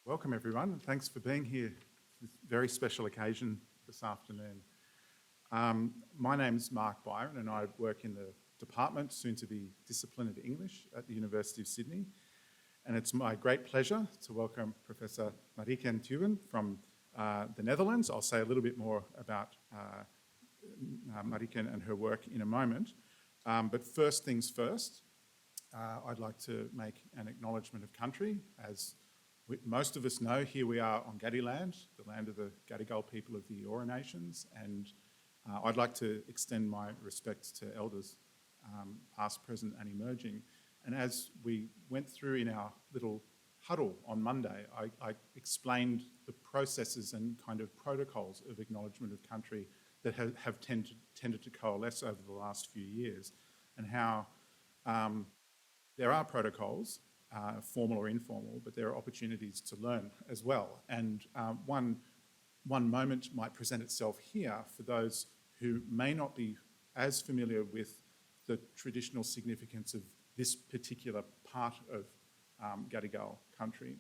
Welcome everyone. Thanks for being here for this very special occasion this afternoon. My name's Mark Byron and I work in the department, soon to be discipline of English at the University of Sydney. And it's my great pleasure to welcome Professor Mariken Teeuwen from the Netherlands. I'll say a little bit more about Mariken and her work in a moment. But first things first, I'd like to make an acknowledgement of country. As most of us know, here we are on Gadi land, the land of the Gadigal people of the Eora Nations, and I'd like to extend my respects to elders past, present and emerging. And as we went through in our little huddle on Monday, I explained the processes and kind of protocols of acknowledgement of country that have tended to coalesce over the last few years, and how there are protocols, formal or informal, but there are opportunities to learn as well. And one moment might present itself here for those who may not be as familiar with the traditional significance of this particular part of Gadigal country,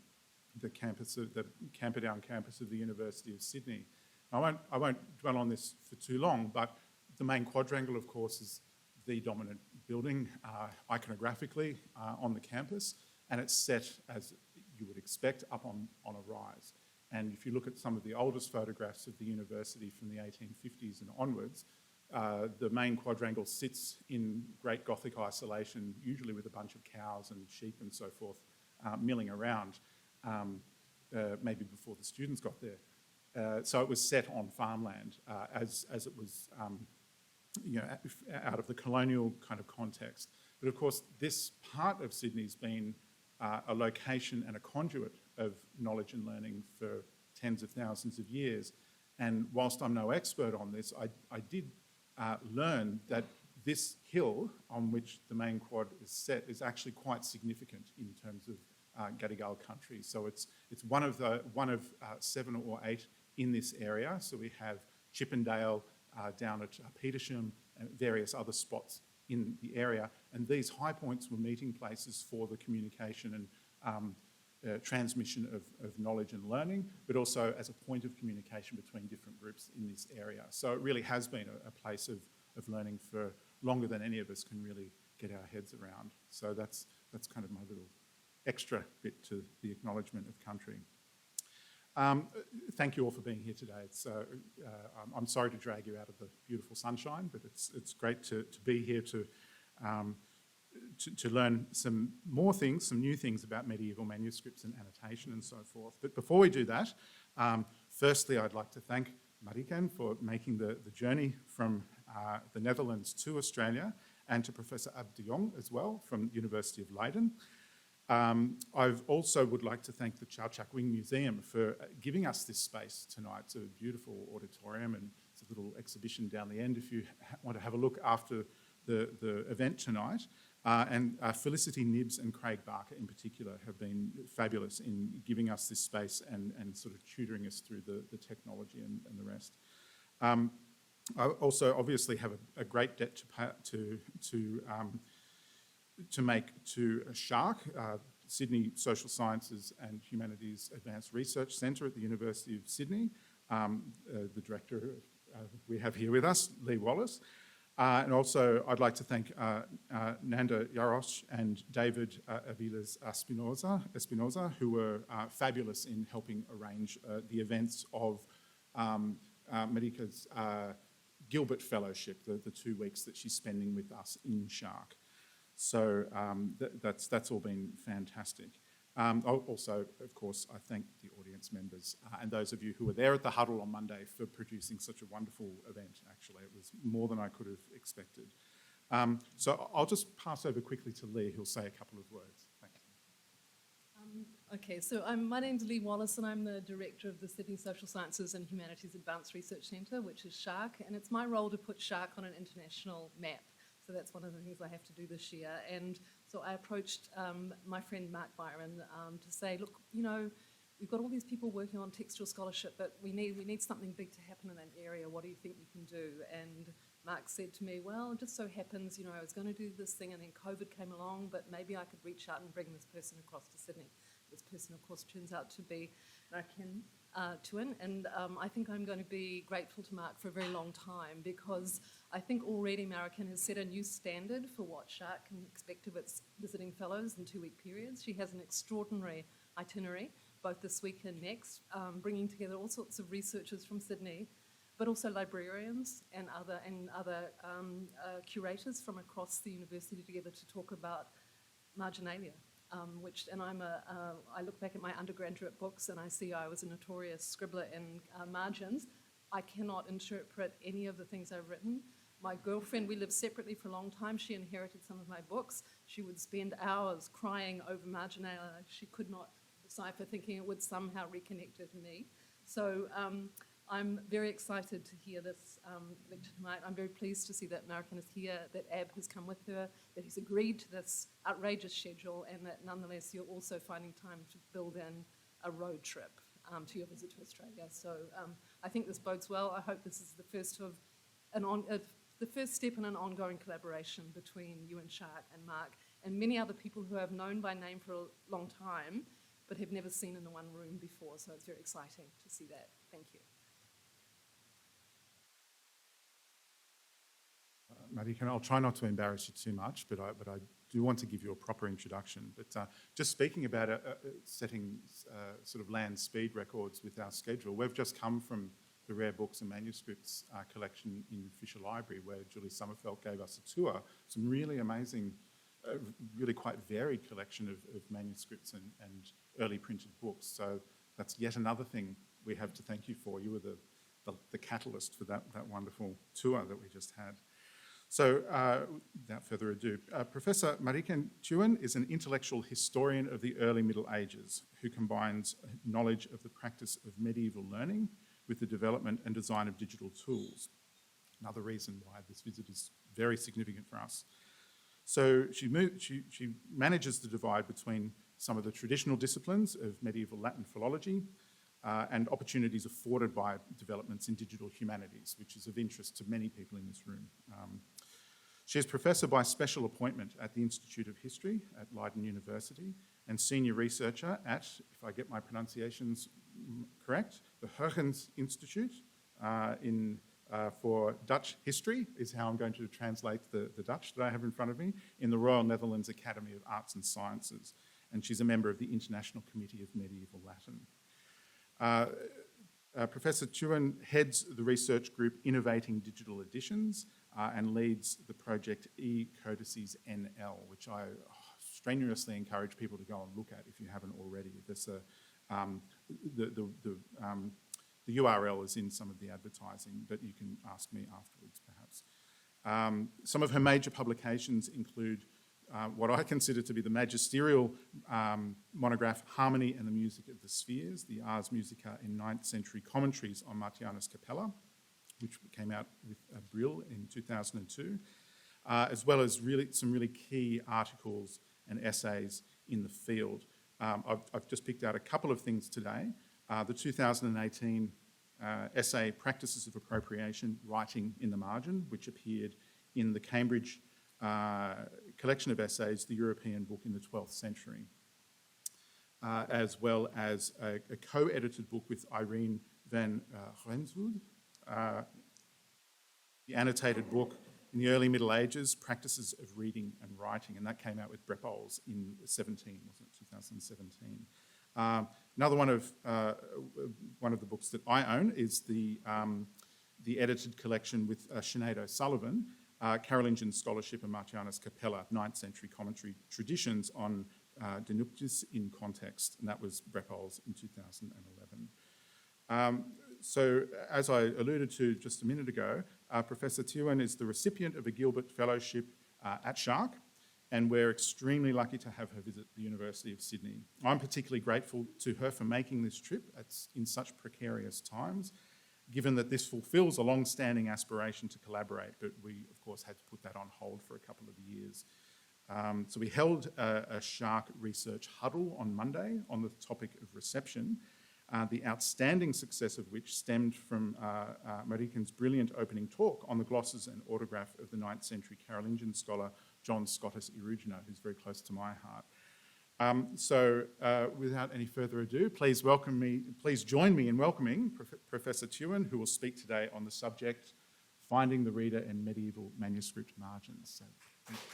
the Camperdown campus of the University of Sydney. I won't dwell on this for too long, but the main quadrangle, of course, is the dominant building iconographically on the campus, and it's set, as you would expect, up on a rise. And if you look at some of the oldest photographs of the university from the 1850s and onwards, the main quadrangle sits in great Gothic isolation, usually with a bunch of cows and sheep and so forth milling around, maybe before the students got there. So it was set on farmland as it was out of the colonial kind of context. But of course, this part of Sydney's been a location and a conduit of knowledge and learning for tens of thousands of years. And whilst I'm no expert on this, I did learn that this hill on which the main quad is set is actually quite significant in terms of Gadigal country. So it's one of 7 or 8 in this area. So we have Chippendale down at Petersham and various other spots in the area. And these high points were meeting places for the communication and transmission of knowledge and learning, but also as a point of communication between different groups in this area. So it really has been a place of learning for longer than any of us can really get our heads around. So that's kind of my little extra bit to the acknowledgement of country. Thank you all for being here today. I'm sorry to drag you out of the beautiful sunshine, but it's great to be here to learn some more things, some new things about medieval manuscripts and annotation and so forth. But before we do that, firstly, I'd like to thank Mariken for making the journey from the Netherlands to Australia, and to Professor Ab de Jong as well from the University of Leiden. I also would like to thank the Chau Chak Wing Museum for giving us this space tonight. It's a beautiful auditorium and it's a little exhibition down the end if you want to have a look after the event tonight. And Felicity Nibbs and Craig Barker in particular have been fabulous in giving us this space and sort of tutoring us through the technology and the rest. I also obviously have a great debt to make to SSHARC, Sydney Social Sciences and Humanities Advanced Research Centre at the University of Sydney. The director we have here with us, Lee Wallace. And also I'd like to thank Nanda Yarosh and David Aviles Espinoza, who were fabulous in helping arrange the events of Mariken's Gilbert Fellowship, the 2 weeks that she's spending with us in SSHARC. So that's all been fantastic. Also, of course, I thank the audience members and those of you who were there at the huddle on Monday for producing such a wonderful event, actually. It was more than I could have expected. So I'll just pass over quickly to Lee, who'll say a couple of words. Thank you. Okay, so my name's Lee Wallace and I'm the director of the Sydney Social Sciences and Humanities Advanced Research Centre, which is SSHARC, and it's my role to put SSHARC on an international map. So that's one of the things I have to do this year. And so I approached my friend Mark Byron to say, look, you know, we've got all these people working on textual scholarship, but we need something big to happen in that area. What do you think you can do? And Mark said to me, well, it just so happens, you know, I was going to do this thing and then COVID came along, but maybe I could reach out and bring this person across to Sydney. this person, of course, turns out to be Mariken, Teeuwen, and I think I'm going to be grateful to Mark for a very long time, because I think already Mariken has set a new standard for what SSHARC can expect of its visiting fellows in 2-week periods. She has an extraordinary itinerary, both this week and next, bringing together all sorts of researchers from Sydney, but also librarians and other curators from across the university together to talk about marginalia. I look back at my undergraduate books and I see I was a notorious scribbler in margins. I cannot interpret any of the things I've written. My girlfriend, we lived separately for a long time. She inherited some of my books. She would spend hours crying over marginalia. She could not decipher, thinking it would somehow reconnect her to me. So I'm very excited to hear this lecture tonight. I'm very pleased to see that Mariken is here, that Ab has come with her, that he's agreed to this outrageous schedule, and that nonetheless you're also finding time to build in a road trip to your visit to Australia. So I think this bodes well. I hope this is the first of the first step in an ongoing collaboration between you and SSHARC and Mark and many other people who I've known by name for a long time but have never seen in the one room before. So it's very exciting to see that. Thank you. Mariken, I'll try not to embarrass you too much, but I do want to give you a proper introduction. But just speaking about setting sort of land speed records with our schedule, we've just come from the Rare Books and Manuscripts collection in Fisher Library, where Julie Sommerfeld gave us a tour. Some really amazing, really quite varied collection of manuscripts and early printed books. So that's yet another thing we have to thank you for. You were the catalyst for that wonderful tour that we just had. So, without further ado, Professor Mariken Teeuwen is an intellectual historian of the early Middle Ages who combines knowledge of the practice of medieval learning with the development and design of digital tools. Another reason why this visit is very significant for us. So she manages the divide between some of the traditional disciplines of medieval Latin philology and opportunities afforded by developments in digital humanities, which is of interest to many people in this room. She is professor by special appointment at the Institute of History at Leiden University and senior researcher at, if I get my pronunciations correct, the Huygens Institute for Dutch History is how I'm going to translate the Dutch that I have in front of me, in the Royal Netherlands Academy of Arts and Sciences. And she's a member of the International Committee of Medieval Latin. Professor Teeuwen heads the research group Innovating Digital Editions and leads the project eCodices NL, which I strenuously encourage people to go and look at if you haven't already. There's the URL is in some of the advertising, but you can ask me afterwards perhaps. Some of her major publications include what I consider to be the magisterial monograph Harmony and the Music of the Spheres, the Ars Musica in 9th Century Commentaries on Martianus Capella, which came out with Brill in 2002, as well as some really key articles and essays in the field. I've just picked out a couple of things today. The 2018 essay Practices of Appropriation, Writing in the Margin, which appeared in the Cambridge collection of essays, The European Book in the 12th Century, as well as a co-edited book with Irene van Renswood, the annotated book in the early Middle Ages, Practices of Reading and Writing, and that came out with Brepols in 2017. Another one of the books that I own is the edited collection with Sinead O'Sullivan, Carolingian Scholarship and Martianus Capella, 9th Century Commentary Traditions on De Nuptiis in Context, and that was Brepols in 2011. So, as I alluded to just a minute ago, Professor Teeuwen is the recipient of a Gilbert Fellowship at SSHARC, and we're extremely lucky to have her visit the University of Sydney. I'm particularly grateful to her for making this trip in such precarious times, given that this fulfills a long-standing aspiration to collaborate, but we, of course, had to put that on hold for a couple of years. So we held a SSHARC research huddle on Monday on the topic of reception, the outstanding success of which stemmed from Mariken's brilliant opening talk on the glosses and autograph of the 9th century Carolingian scholar John Scotus Erugena, who's very close to my heart. Without any further ado, please join me in welcoming Professor Teeuwen, who will speak today on the subject, Finding the Reader in Medieval Manuscript Margins. So, thank you.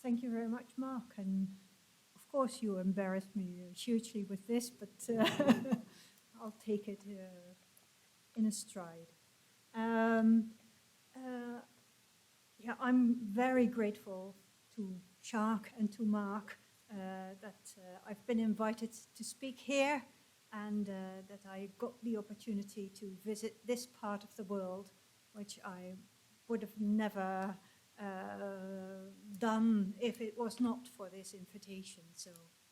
Thank you very much, Mark. And of course, you embarrassed me hugely with this, but I'll take it in a stride. Yeah, I'm very grateful to SSHARC and to Mark that I've been invited to speak here and that I got the opportunity to visit this part of the world, which I would have never done if it was not for this invitation. So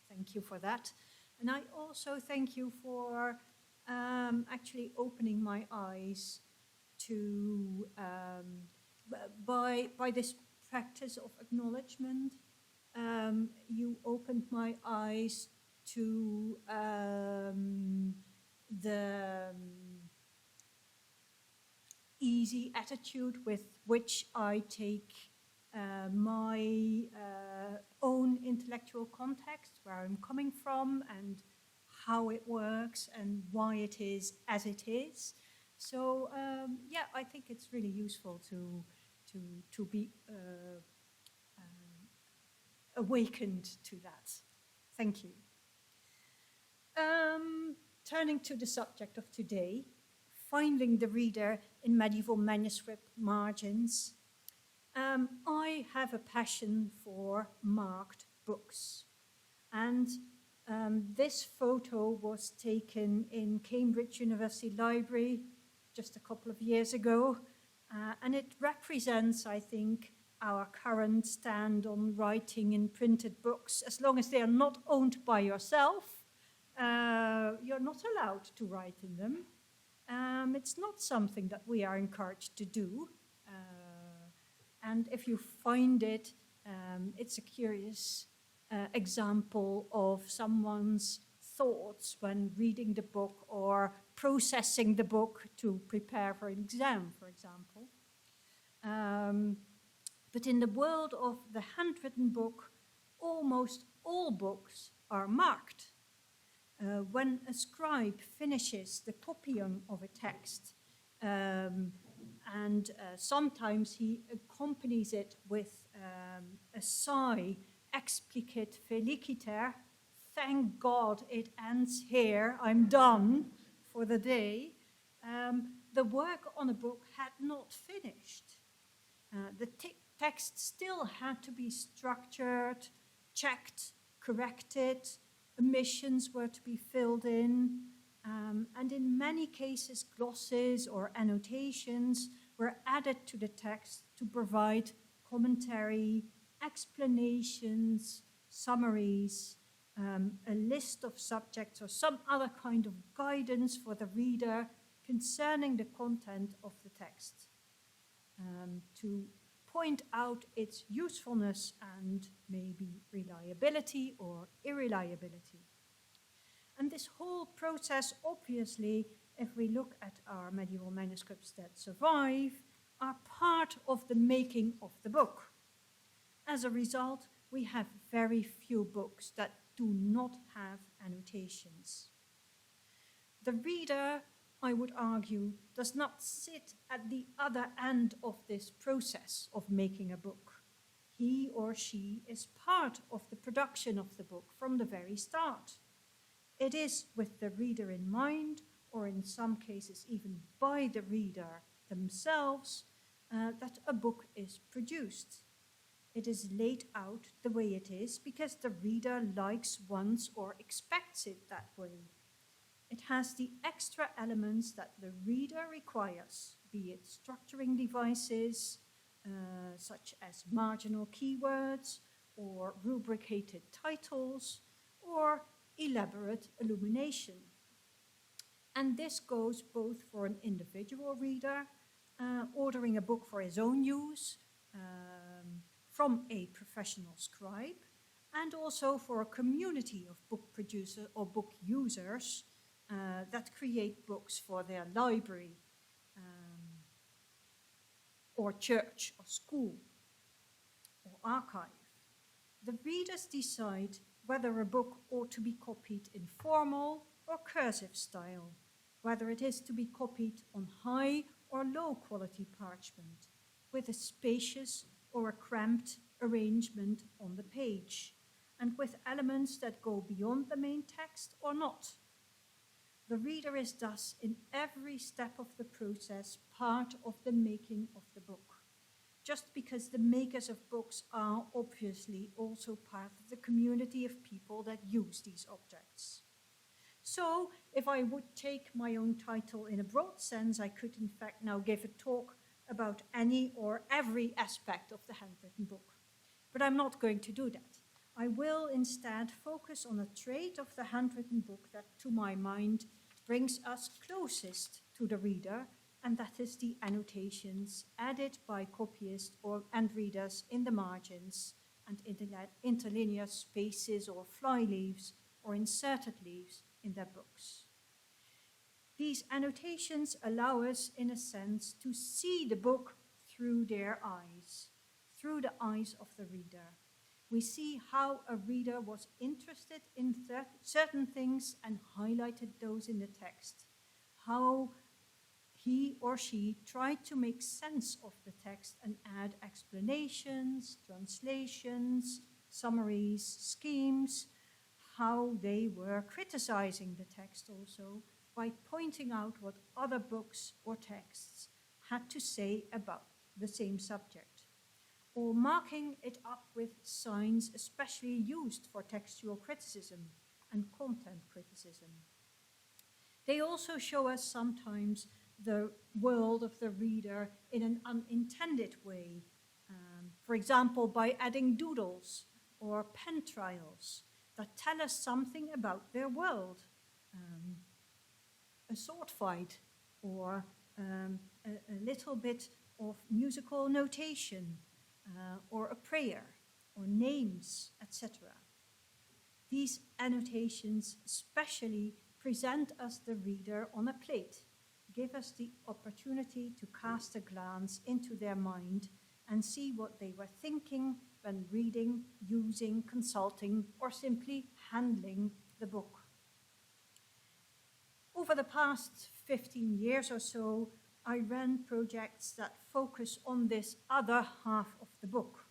thank you for that. And I also thank you for actually opening my eyes to, by this practice of acknowledgement, you opened my eyes to the easy attitude with which I take my own intellectual context, where I'm coming from and how it works and why it is as it is. So yeah, I think it's really useful to be awakened to that. Thank you. Turning to the subject of today, finding the reader in medieval manuscript margins. I have a passion for marked books. And this photo was taken in Cambridge University Library just a couple of years ago. And it represents, I think, our current stand on writing in printed books. As long as they are not owned by yourself, you're not allowed to write in them. It's not something that we are encouraged to do. And if you find it, it's a curious example of someone's thoughts when reading the book or processing the book to prepare for an exam, for example. But in the world of the handwritten book, almost all books are marked. When a scribe finishes the copying of a text, and sometimes he accompanies it with a sigh, explicit feliciter, thank God it ends here, I'm done for the day. The work on a book had not finished. The text still had to be structured, checked, corrected, omissions were to be filled in, and in many cases glosses or annotations were added to the text to provide commentary, explanations, summaries, a list of subjects or some other kind of guidance for the reader concerning the content of the text, to point out its usefulness and maybe reliability or irreliability. And this whole process, obviously, if we look at our medieval manuscripts that survive, are part of the making of the book. As a result, we have very few books that do not have annotations. The reader, I would argue, does not sit at the other end of this process of making a book. He or she is part of the production of the book from the very start. It is with the reader in mind, or in some cases even by the reader themselves, that a book is produced. It is laid out the way it is because the reader likes, wants, or expects it that way. It has the extra elements that the reader requires, be it structuring devices, such as marginal keywords, or rubricated titles, or elaborate illumination. And this goes both for an individual reader, ordering a book for his own use, from a professional scribe, and also for a community of book producers or book users that create books for their library. or church or school or archive. The readers decide whether a book ought to be copied in formal or cursive style, whether it is to be copied on high or low quality parchment, with a spacious or a cramped arrangement on the page, and with elements that go beyond the main text or not. The reader is thus, in every step of the process, part of the making of the book, just because the makers of books are obviously also part of the community of people that use these objects. So, if I would take my own title in a broad sense, I could in fact now give a talk about any or every aspect of the handwritten book. But I'm not going to do that. I will instead focus on a trait of the handwritten book that, to my mind, brings us closest to the reader, and that is the annotations added by copyists and readers in the margins and interlinear spaces or flyleaves or inserted leaves in their books. These annotations allow us, in a sense, to see the book through their eyes, through the eyes of the reader. We see how a reader was interested in certain things and highlighted those in the text, how he or she tried to make sense of the text and add explanations, translations, summaries, schemes, how they were criticizing the text also by pointing out what other books or texts had to say about the same subject, or marking it up with signs especially used for textual criticism and content criticism. They also show us sometimes the world of the reader in an unintended way, for example, by adding doodles or pen trials that tell us something about their world, a sword fight, or a little bit of musical notation, or a prayer, or names, etc. These annotations especially present us the reader on a plate, give us the opportunity to cast a glance into their mind and see what they were thinking when reading, using, consulting, or simply handling the book. Over the past 15 years or so, I ran projects that focus on this other half of the book,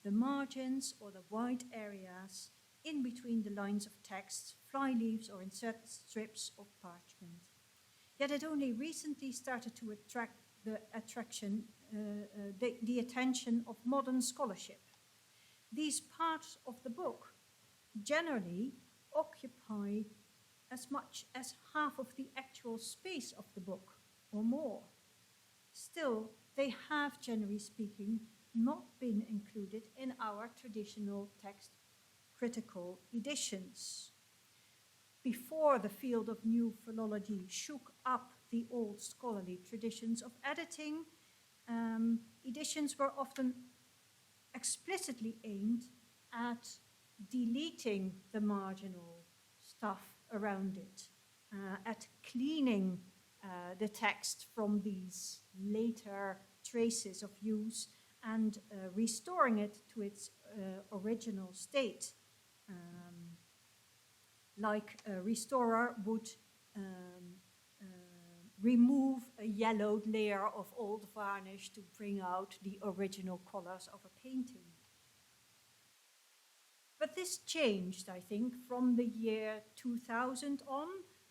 the margins or the white areas in between the lines of text, flyleaves, or inserted strips of parchment. Yet it only recently started to attract the attention of modern scholarship. These parts of the book generally occupy as much as half of the actual space of the book, or more. Still, they have, generally speaking, not been included in our traditional text critical editions. Before the field of new philology shook up the old scholarly traditions of editing, editions were often explicitly aimed at deleting the marginal stuff around it, at cleaning the text from these later traces of use and restoring it to its original state, like a restorer would remove a yellowed layer of old varnish to bring out the original colors of a painting. But this changed, I think, from the year 2000 on,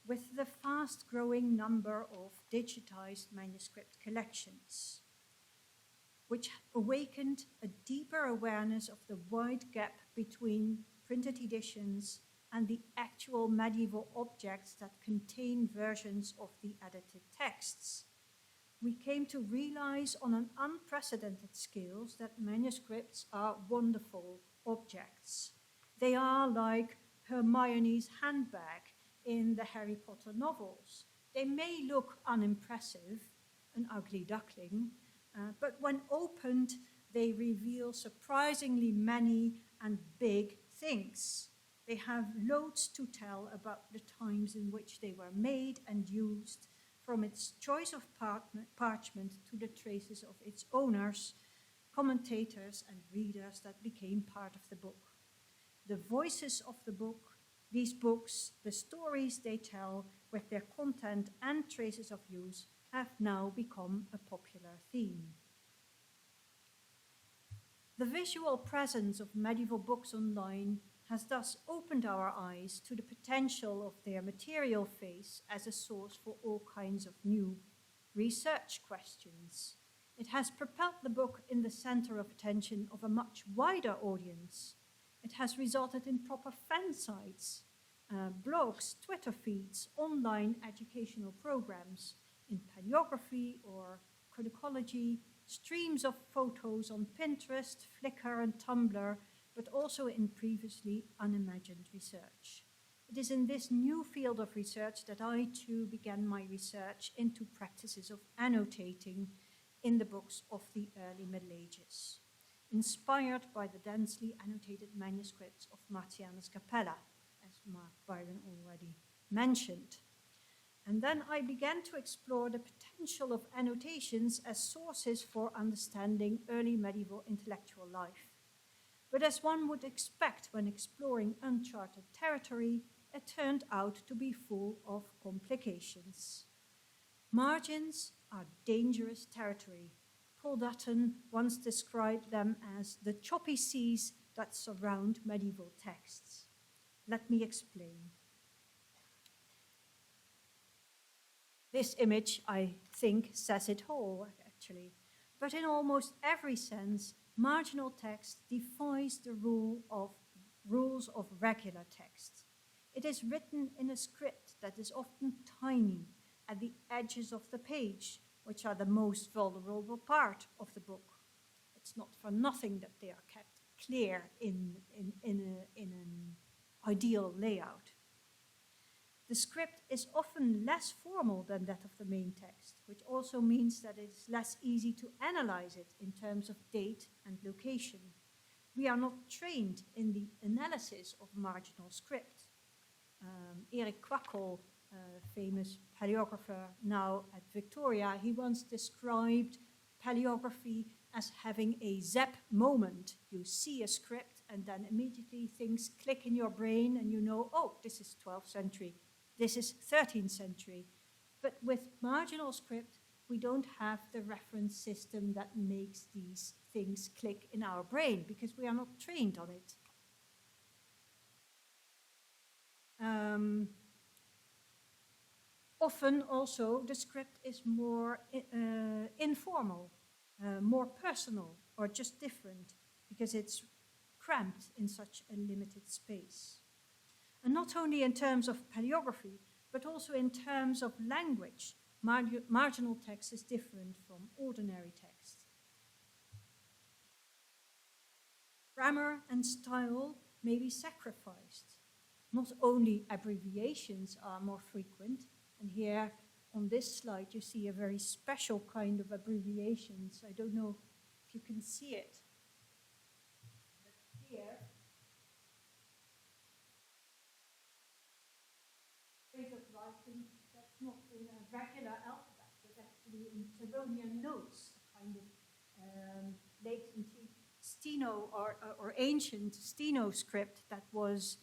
with the fast-growing number of digitized manuscript collections, which awakened a deeper awareness of the wide gap between printed editions and the actual medieval objects that contain versions of the edited texts. We came to realize on an unprecedented scale that manuscripts are wonderful objects. They are like Hermione's handbag in the Harry Potter novels. They may look unimpressive, an ugly duckling, but when opened, they reveal surprisingly many and big things. They have loads to tell about the times in which they were made and used. from its choice of parchment to the traces of its owners, commentators, and readers that became part of the book. The voices of the book, these books, the stories they tell with their content and traces of use have now become a popular theme. The visual presence of medieval books online has thus opened our eyes to the potential of their material phase as a source for all kinds of new research questions. It has propelled the book in the center of attention of a much wider audience. It has resulted in proper fan sites, blogs, Twitter feeds, online educational programs in paleography or chronicology, streams of photos on Pinterest, Flickr, and Tumblr, but also in previously unimagined research. It is in this new field of research that I too began my research into practices of annotating in the books of the early Middle Ages, inspired by the densely annotated manuscripts of Martianus Capella, as Mark Byron already mentioned. And then I began to explore the potential of annotations as sources for understanding early medieval intellectual life. But as one would expect when exploring uncharted territory, it turned out to be full of complications. Margins are dangerous territory. Paul Dutton once described them as the choppy seas that surround medieval texts. Let me explain. This image, I think, says it all, actually. But in almost every sense, marginal text defies the rules of regular text. It is written in a script that is often tiny at the edges of the page, which are the most vulnerable part of the book. It's not for nothing that they are kept clear in an ideal layout. The script is often less formal than that of the main text, which also means that it is less easy to analyze it in terms of date and location. We are not trained in the analysis of marginal script. Erik Kwakkel, famous paleographer now at Victoria, he once described paleography as having a zap moment. You see a script and then immediately things click in your brain and you know, oh, this is 12th century. This is 13th century. But with marginal script, we don't have the reference system that makes these things click in our brain because we are not trained on it. Often also the script is more informal, more personal, or just different because it's cramped in such a limited space. And not only in terms of paleography, but also in terms of language, marginal text is different from ordinary text. Grammar and style may be sacrificed. Not only abbreviations are more frequent, and here on this slide you see a very special kind of abbreviations. I don't know if you can see it, but here, ways of writing that's not in a regular alphabet, but actually in Tevonian notes, a kind of latent steno or ancient steno script that was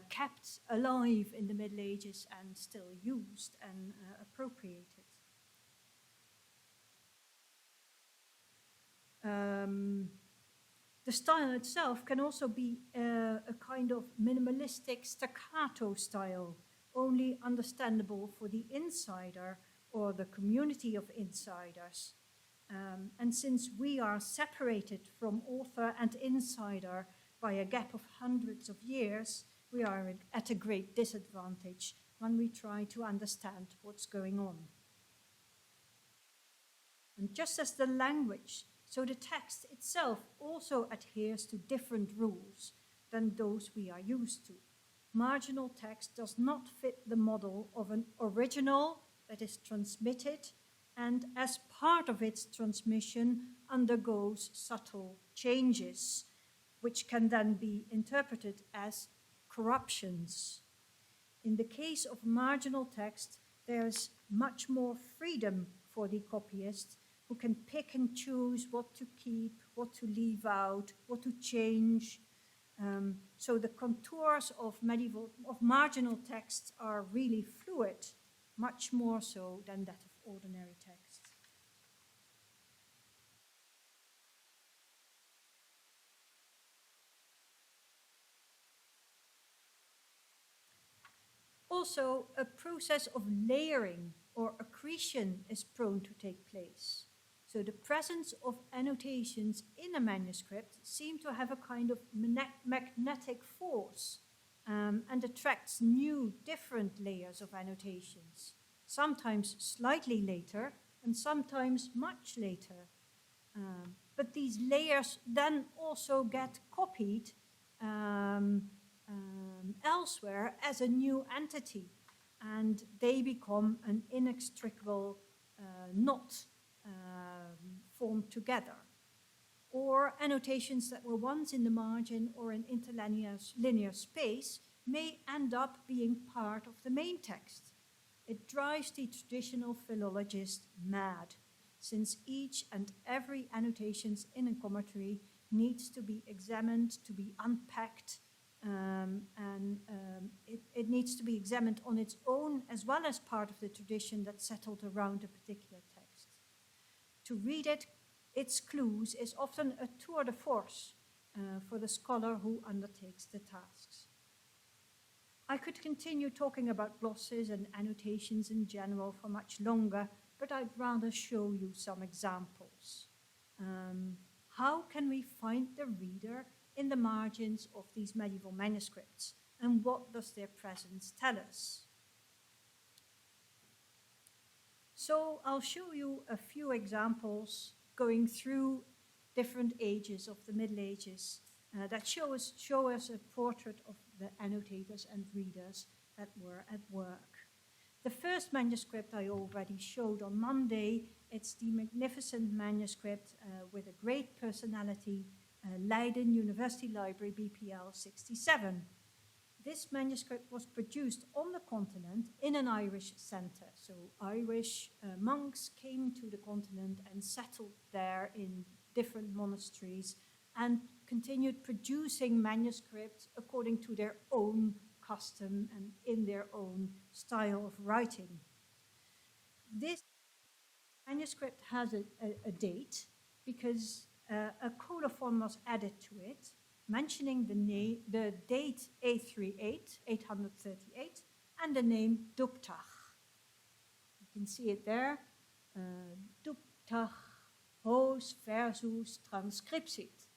kept alive in the Middle Ages and still used and appropriated. The style itself can also be a kind of minimalistic staccato style, only understandable for the insider or the community of insiders. And since we are separated from author and insider by a gap of hundreds of years, we are at a great disadvantage when we try to understand what's going on. And just as the language, so the text itself also adheres to different rules than those we are used to. Marginal text does not fit the model of an original that is transmitted and as part of its transmission undergoes subtle changes, which can then be interpreted as corruptions. In the case of marginal text, there's much more freedom for the copyist, who can pick and choose what to keep, what to leave out, what to change. So the contours of marginal texts are really fluid, much more so than that of ordinary text. Also, a process of layering or accretion is prone to take place. So the presence of annotations in a manuscript seem to have a kind of magnetic force and attracts new, different layers of annotations, sometimes slightly later and sometimes much later. But these layers then also get copied elsewhere as a new entity, and they become an inextricable knot formed together. Or annotations that were once in the margin or in interlinear space may end up being part of the main text. It drives the traditional philologist mad, since each and every annotations in a commentary needs to be examined, to be unpacked, it needs to be examined on its own as well as part of the tradition that settled around a particular text. To read it, its clues is often a tour de force for the scholar who undertakes the tasks. I could continue talking about glosses and annotations in general for much longer, but I'd rather show you some examples. How can we find the reader in the margins of these medieval manuscripts, and what does their presence tell us? So I'll show you a few examples going through different ages of the Middle Ages that show us a portrait of the annotators and readers that were at work. The first manuscript I already showed on Monday. It's the magnificent manuscript with a great personality, Leiden University Library, BPL 67. This manuscript was produced on the continent in an Irish center. So Irish monks came to the continent and settled there in different monasteries and continued producing manuscripts according to their own custom and in their own style of writing. This manuscript has a date because a colophon was added to it, mentioning the date 838, and the name Duptach. You can see it there, Duptach hos versus transcriptit.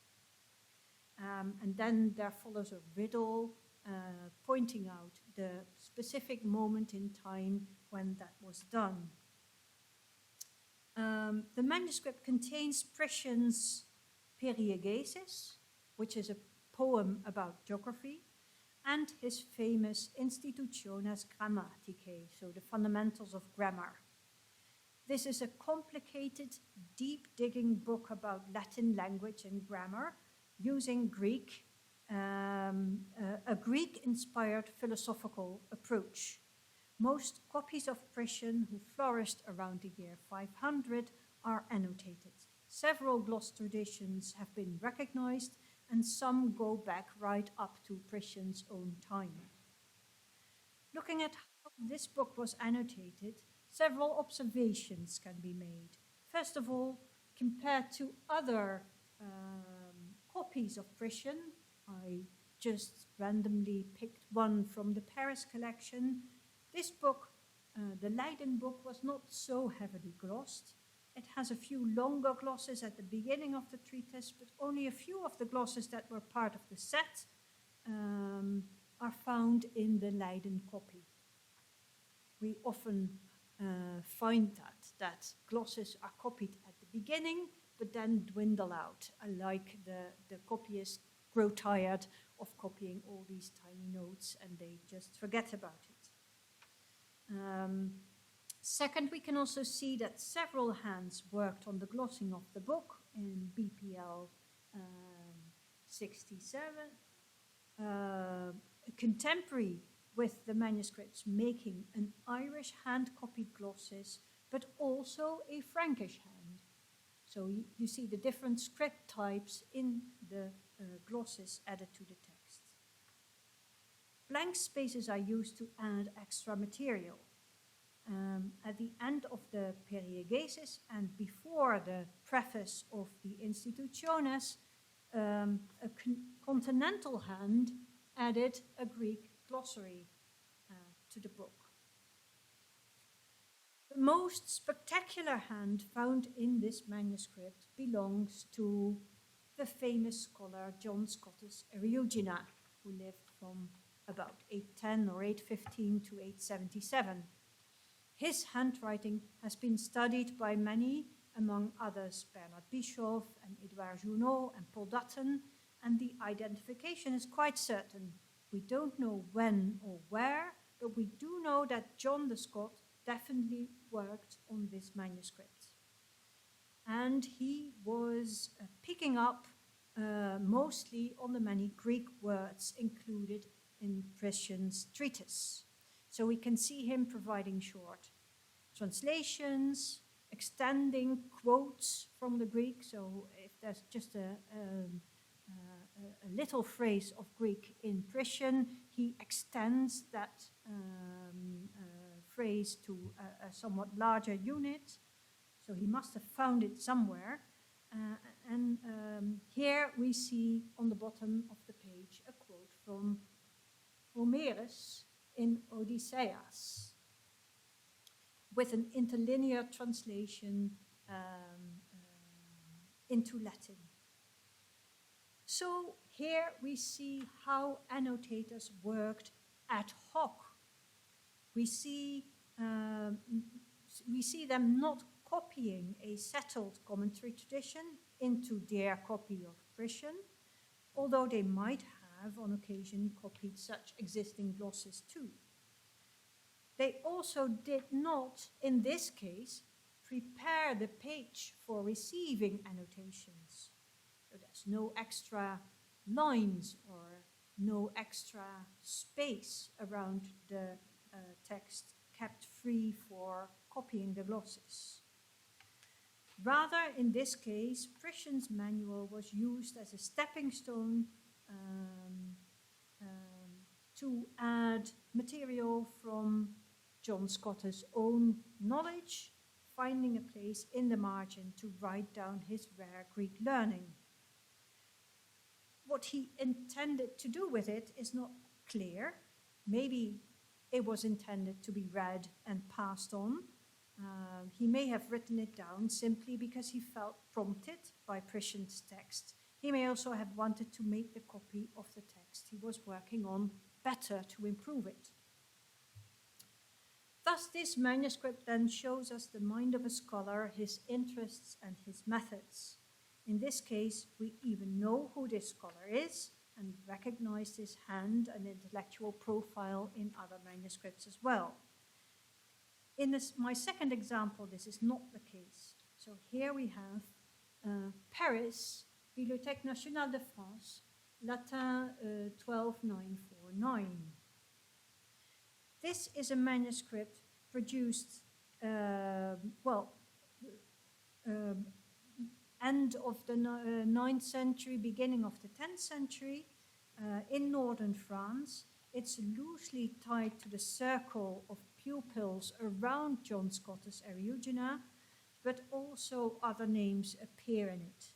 And then there follows a riddle pointing out the specific moment in time when that was done. The manuscript contains Priscian's Periegesis, which is a poem about geography, and his famous Institutiones Grammaticae, so the fundamentals of grammar. This is a complicated, deep-digging book about Latin language and grammar, using Greek, a Greek-inspired philosophical approach. Most copies of Priscian, who flourished around the year 500, are annotated. Several gloss traditions have been recognized, and some go back right up to Priscian's own time. Looking at how this book was annotated, several observations can be made. First of all, compared to other copies of Priscian, I just randomly picked one from the Paris collection. This book, the Leiden book, was not so heavily glossed. It has a few longer glosses at the beginning of the treatise, but only a few of the glosses that were part of the set are found in the Leiden copy. We often find that glosses are copied at the beginning, but then dwindle out, like the copyists grow tired of copying all these tiny notes and they just forget about it. Second, we can also see that several hands worked on the glossing of the book in BPL 67. A contemporary with the manuscripts making an Irish hand-copied glosses, but also a Frankish hand. So you see the different script types in the glosses added to the text. Blank spaces are used to add extra material. At the end of the periegesis and before the preface of the Institutiones, a continental hand added a Greek glossary to the book. The most spectacular hand found in this manuscript belongs to the famous scholar John Scotus Eriugena, who lived from about 810 or 815 to 877. His handwriting has been studied by many, among others Bernard Bischoff and Edouard Journoud and Paul Dutton, and the identification is quite certain. We don't know when or where, but we do know that John the Scot definitely worked on this manuscript. And he was picking up mostly on the many Greek words included in Priscian's treatise. So we can see him providing short translations, extending quotes from the Greek. So if there's just a little phrase of Greek in Priscian, he extends that phrase to a somewhat larger unit. So he must have found it somewhere. And here we see on the bottom of the page a quote from Homerus in Odysseus, with an interlinear translation into Latin. So here we see how annotators worked ad hoc. We see them not copying a settled commentary tradition into their copy of Priscian, although they might have on occasion copied such existing glosses too. They also did not, in this case, prepare the page for receiving annotations. So there's no extra lines or no extra space around the text kept free for copying the glosses. Rather, in this case, Priscian's manual was used as a stepping stone to add material from John Scotus' own knowledge, finding a place in the margin to write down his rare Greek learning. What he intended to do with it is not clear. Maybe it was intended to be read and passed on. He may have written it down simply because he felt prompted by Priscian's text. He may also have wanted to make the copy of the text he was working on better to improve it. Thus, this manuscript then shows us the mind of a scholar, his interests and his methods. In this case, we even know who this scholar is and recognize his hand and intellectual profile in other manuscripts as well. In my second example, this is not the case. So here we have Paris, Bibliothèque Nationale de France, Latin 12949. This is a manuscript produced, end of the 9th century, beginning of the 10th century, in northern France. It's loosely tied to the circle of pupils around John Scotus Eriugena, but also other names appear in it.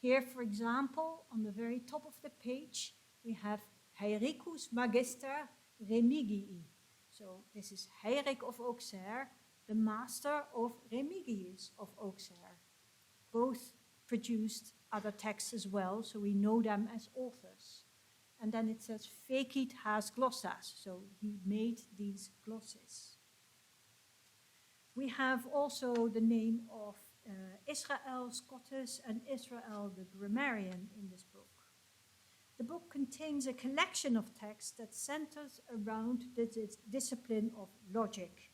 Here, for example, on the very top of the page, we have Haericus Magister Remigii. So this is Heirik of Auxerre, the master of Remigius of Auxerre. Both produced other texts as well, so we know them as authors. And then it says fecit has glossas, so he made these glosses. We have also the name of Israel Scotus and Israel the grammarian in this book. The book contains a collection of texts that centers around the discipline of logic.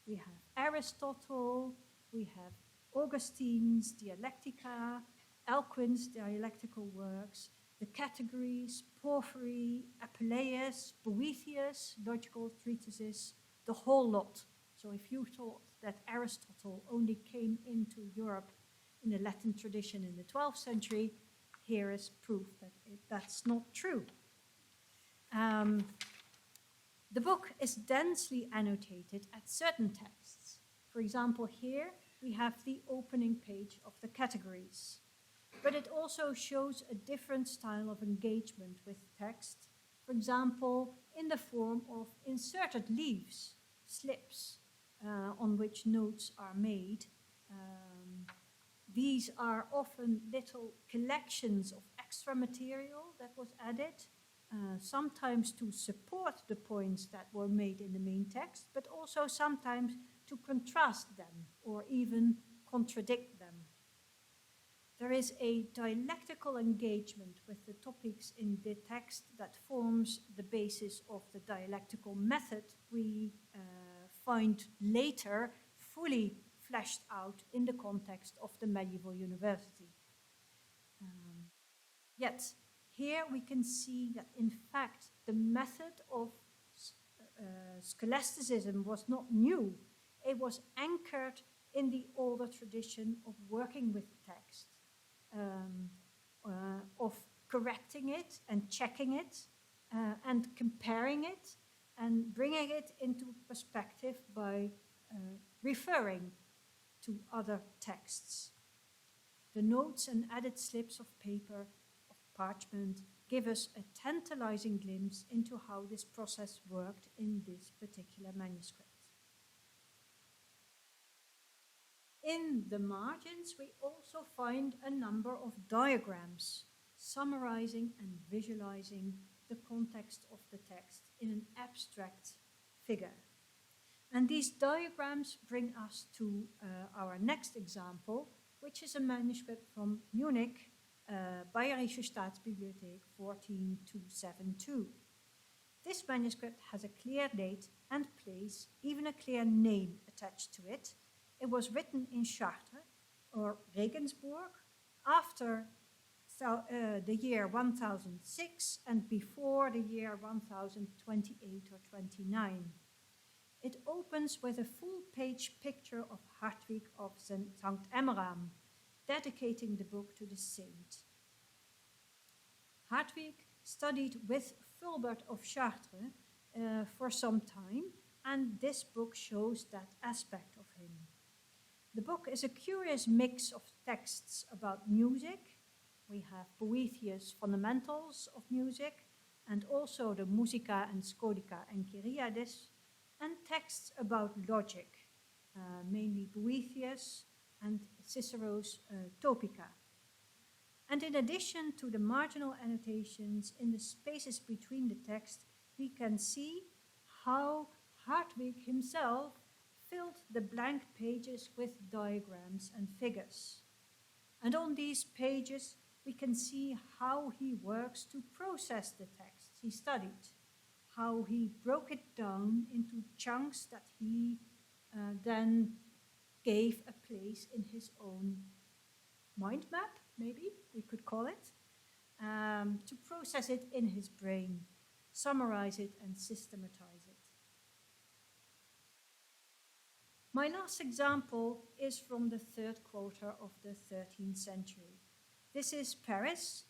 We have Aristotle, we have Augustine's Dialectica, Alcuin's dialectical works, the categories, Porphyry, Apuleius, Boethius, logical treatises, the whole lot. So if you thought that Aristotle only came into Europe in the Latin tradition in the 12th century, here is proof that that's not true. The book is densely annotated at certain texts. For example, here we have the opening page of the categories. But it also shows a different style of engagement with text, for example, in the form of inserted leaves, slips, on which notes are made. These are often little collections of extra material that was added, sometimes to support the points that were made in the main text, but also sometimes to contrast them or even contradict them. There is a dialectical engagement with the topics in the text that forms the basis of the dialectical method we find later fully fleshed out in the context of the medieval university. Yet, here we can see that in fact the method of scholasticism was not new. It was anchored in the older tradition of working with text, of correcting it and checking it and comparing it and bringing it into perspective by referring to other texts. The notes and added slips of paper, of parchment, give us a tantalizing glimpse into how this process worked in this particular manuscript. In the margins, we also find a number of diagrams summarizing and visualizing the context of the text in an abstract figure. And these diagrams bring us to our next example, which is a manuscript from Munich, Bayerische Staatsbibliothek 14272. This manuscript has a clear date and place, even a clear name attached to it. It was written in Chartres or Regensburg after the year 1006 and before the year 1028 or 29. It opens with a full-page picture of Hartwig of St. Emmeram, dedicating the book to the saint. Hartwig studied with Gilbert of Chartres for some time, and this book shows that aspect of him. The book is a curious mix of texts about music. We have Boethius' Fundamentals of Music, and also the Musica and Scodica and Kyriades, and texts about logic, mainly Boethius and Cicero's Topica. And in addition to the marginal annotations in the spaces between the text, we can see how Hartwig himself filled the blank pages with diagrams and figures. And on these pages, we can see how he works to process the texts he studied, how he broke it down into chunks that he then gave a place in his own mind map, maybe we could call it, to process it in his brain, summarize it and systematize it. My last example is from the third quarter of the 13th century. This is Paris,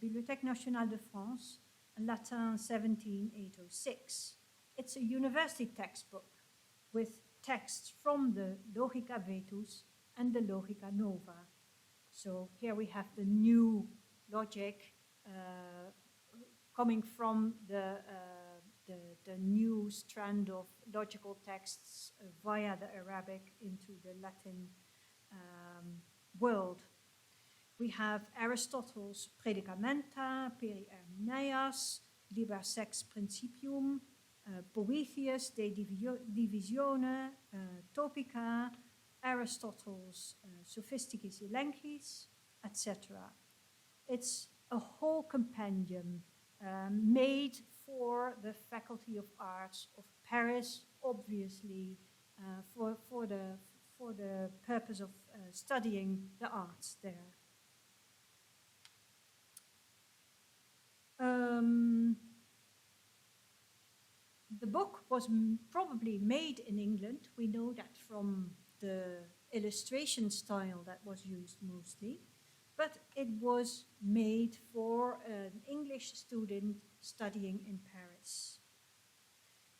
Bibliothèque Nationale de France, Latin 17806. It's a university textbook with texts from the Logica Vetus and the Logica Nova. So here we have the new logic coming from the new strand of logical texts via the Arabic into the Latin world. We have Aristotle's Predicamenta, Peri Herminias, Liber Sex Principium, Boethius De Divisione, Topica, Aristotle's Sophisticis Elenchis, etc. It's a whole compendium made for the Faculty of Arts of Paris, obviously for the purpose of studying the arts there. The book was probably made in England. We know that from the illustration style that was used mostly, but it was made for an English student studying in Paris.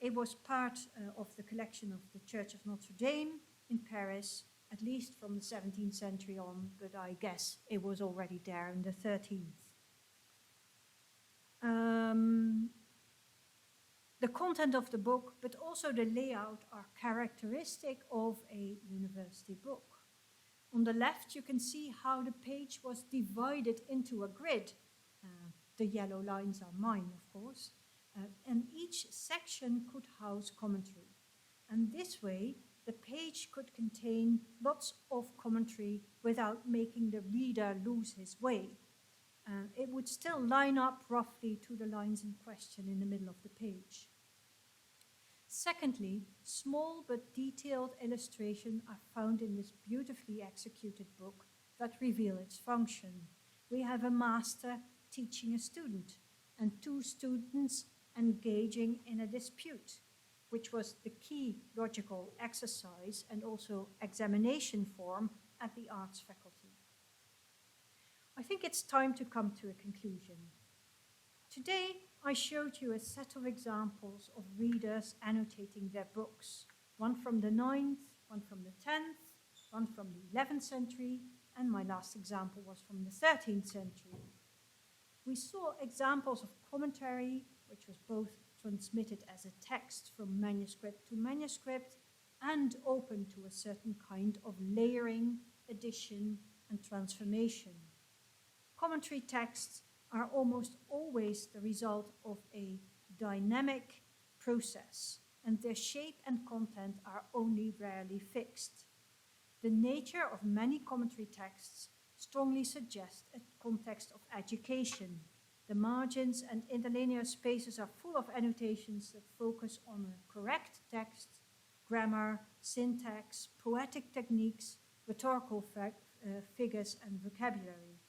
It was part of the collection of the Church of Notre Dame in Paris, at least from the 17th century on, but I guess it was already there in the 13th. The content of the book, but also the layout, are characteristic of a university book. On the left, you can see how the page was divided into a grid. The yellow lines are mine, of course. And each section could house commentary. And this way, the page could contain lots of commentary without making the reader lose his way. It would still line up roughly to the lines in question in the middle of the page. Secondly, small but detailed illustrations are found in this beautifully executed book that reveal its function. We have a master teaching a student and two students engaging in a dispute, which was the key logical exercise and also examination form at the arts faculty. I think it's time to come to a conclusion. Today, I showed you a set of examples of readers annotating their books, one from the 9th, one from the 10th, one from the 11th century, and my last example was from the 13th century. We saw examples of commentary, which was both transmitted as a text from manuscript to manuscript and open to a certain kind of layering, addition, and transformation. Commentary texts are almost always the result of a dynamic process, and their shape and content are only rarely fixed. The nature of many commentary texts strongly suggests a context of education. The margins and interlinear spaces are full of annotations that focus on a correct text, grammar, syntax, poetic techniques, rhetorical figures, and vocabulary.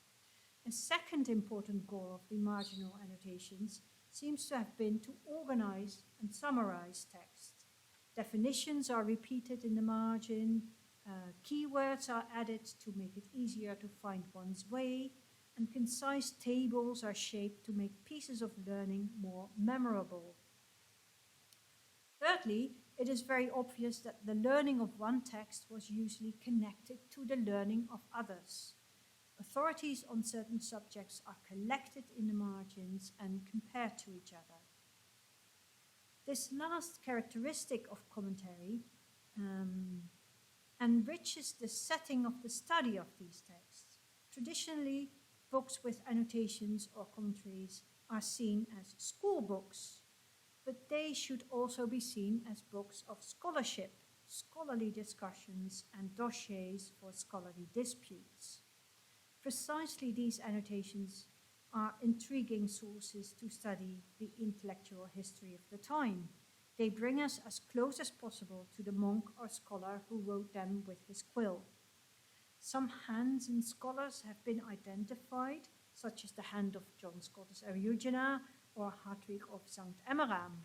A second important goal of the marginal annotations seems to have been to organize and summarize text. Definitions are repeated in the margin, keywords are added to make it easier to find one's way, and concise tables are shaped to make pieces of learning more memorable. Thirdly, it is very obvious that the learning of one text was usually connected to the learning of others. Authorities on certain subjects are collected in the margins and compared to each other. This last characteristic of commentary enriches the setting of the study of these texts. Traditionally, books with annotations or commentaries are seen as school books, but they should also be seen as books of scholarship, scholarly discussions, and dossiers for scholarly disputes. Precisely these annotations are intriguing sources to study the intellectual history of the time. They bring us as close as possible to the monk or scholar who wrote them with his quill. Some hands in scholars have been identified, such as the hand of John Scotus Eriugena or Hartwig of St. Emmeram.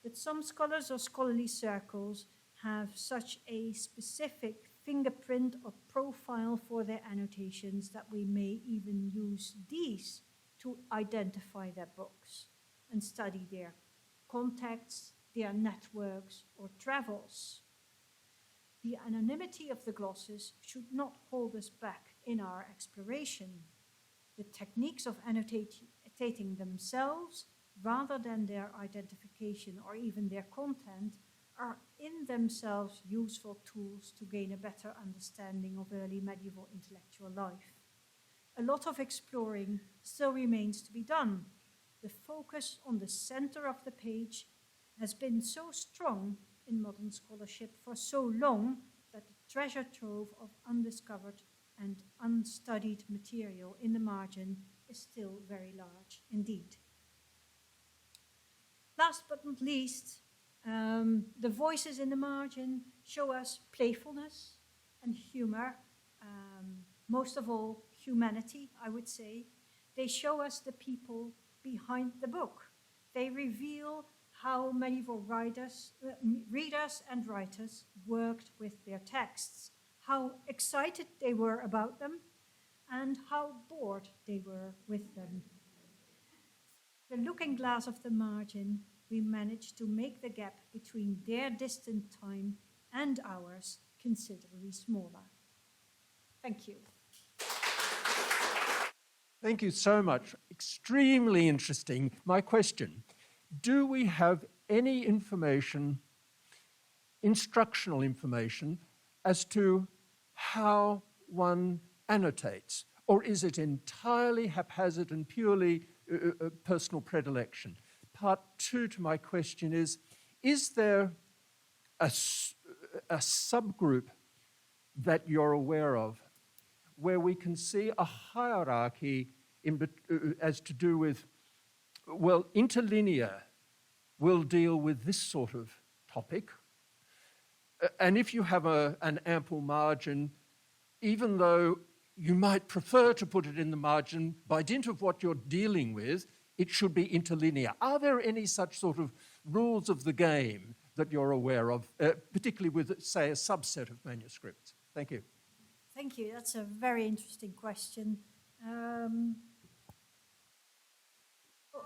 But some scholars or scholarly circles have such a specific fingerprint or profile for their annotations that we may even use these to identify their books and study their contacts, their networks, or travels. The anonymity of the glosses should not hold us back in our exploration. The techniques of annotating themselves, rather than their identification or even their content, are in themselves useful tools to gain a better understanding of early medieval intellectual life. A lot of exploring still remains to be done. The focus on the center of the page has been so strong in modern scholarship for so long that the treasure trove of undiscovered and unstudied material in the margin is still very large indeed. Last but not least, the voices in the margin show us playfulness and humor, most of all humanity, I would say. They show us the people behind the book. They reveal how medieval readers and writers worked with their texts, how excited they were about them, and how bored they were with them. The looking glass of the margin, we managed to make the gap between their distant time and ours considerably smaller. Thank you. Thank you so much. Extremely interesting. My question, do we have any information, instructional information, as to how one annotates? Or is it entirely haphazard and purely personal predilection? Part two to my question is there a subgroup that you're aware of where we can see a hierarchy as to do with, well, interlinear will deal with this sort of topic. And if you have an ample margin, even though you might prefer to put it in the margin, by dint of what you're dealing with, it should be interlinear. Are there any such sort of rules of the game that you're aware of, particularly with, say, a subset of manuscripts? Thank you. Thank you. That's a very interesting question.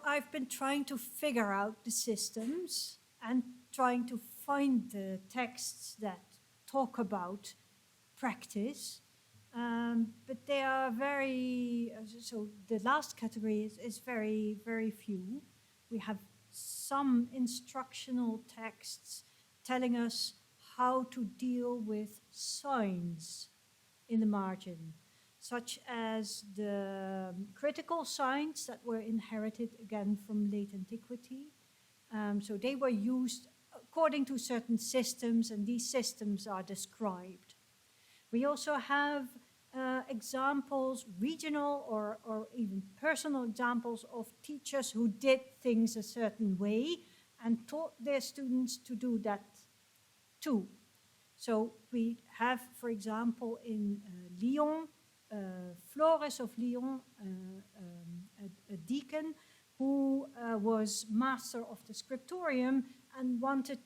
I've been trying to figure out the systems and trying to find the texts that talk about practice, but they are very, so the last category is very, very few. We have some instructional texts telling us how to deal with signs in the margin, such as the critical signs that were inherited again from late antiquity. So they were used according to certain systems, and these systems are described. We also have examples, regional or even personal examples of teachers who did things a certain way and taught their students to do that too. So we have, for example, in Lyon, Flores of Lyon, a deacon who was master of the scriptorium and wanted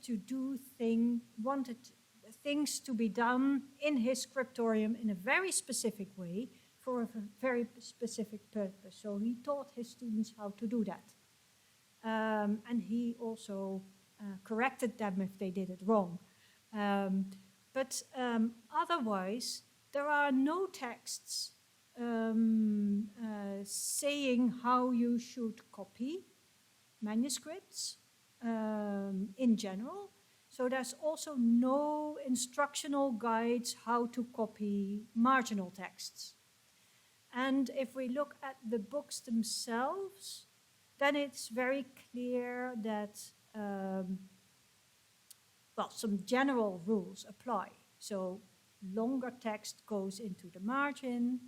things to be done in his scriptorium in a very specific way for a very specific purpose. So he taught his students how to do that. And he also corrected them if they did it wrong. But otherwise, there are no texts saying how you should copy manuscripts in general. So there's also no instructional guides how to copy marginal texts. And if we look at the books themselves, then it's very clear that well, some general rules apply. So longer text goes into the margin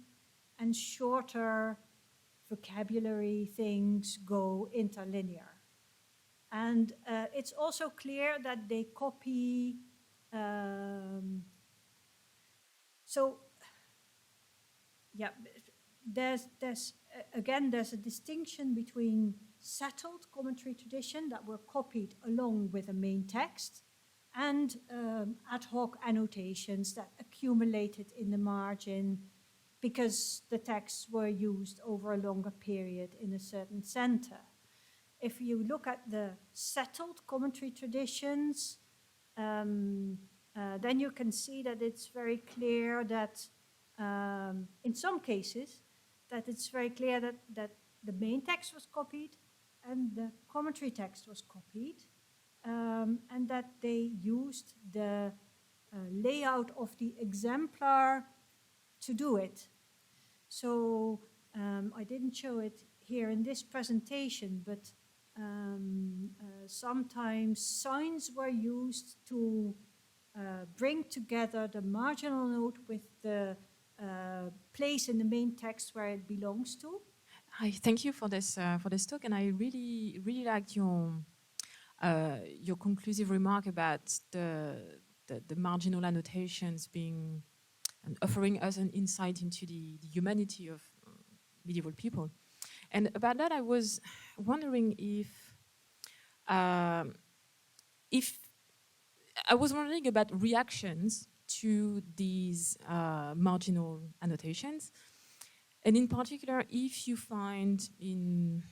and shorter vocabulary things go interlinear. And it's also clear that they copy, there's a distinction between settled commentary tradition that were copied along with a main text and ad hoc annotations that accumulated in the margin because the texts were used over a longer period in a certain center. If you look at the settled commentary traditions, then you can see that it's very clear that in some cases, that it's very clear that the main text was copied and the commentary text was copied, and that they used the layout of the exemplar to do it. So I didn't show it here in this presentation, but sometimes signs were used to bring together the marginal note with the place in the main text where it belongs to. Hi, thank you for this talk, and I really liked your conclusive remark about the marginal annotations being and offering us an insight into the humanity of medieval people. And about that, I was wondering if I was wondering about reactions to these marginal annotations, and in particular, if you find in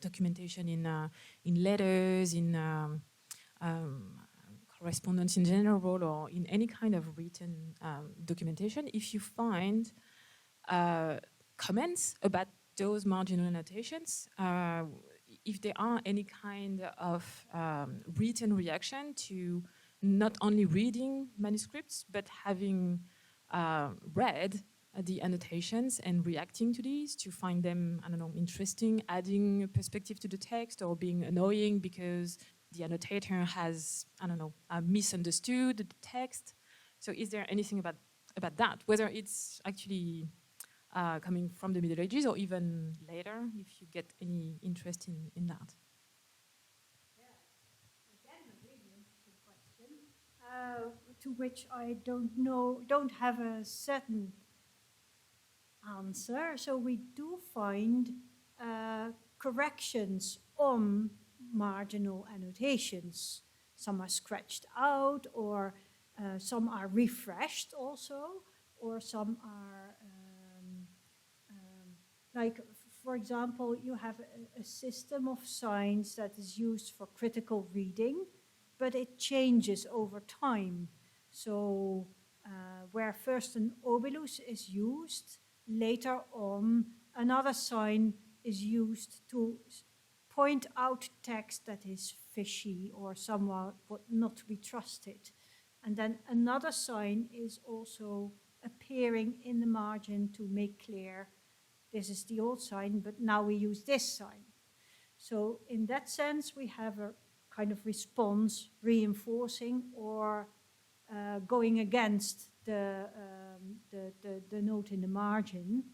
documentation, in letters, in correspondence in general, or in any kind of written documentation, if you find comments about those marginal annotations, if there are any kind of written reaction to not only reading manuscripts, but having read the annotations and reacting to these, to find them, I don't know, interesting, adding a perspective to the text, or being annoying because the annotator has, I don't know, misunderstood the text. So is there anything about that, whether it's actually coming from the Middle Ages or even later, if you get any interest in that? Again, a really interesting question, to which I don't have a certain answer. So we do find corrections on marginal annotations. Some are scratched out, or some are refreshed also, or some are like, for example, you have a system of signs that is used for critical reading, but it changes over time. So where first an obolus is used, later on another sign is used to point out text that is fishy or somewhat not to be trusted. And then another sign is also appearing in the margin to make clear this is the old sign, but now we use this sign. So in that sense, we have a kind of response reinforcing or going against the note in the margin.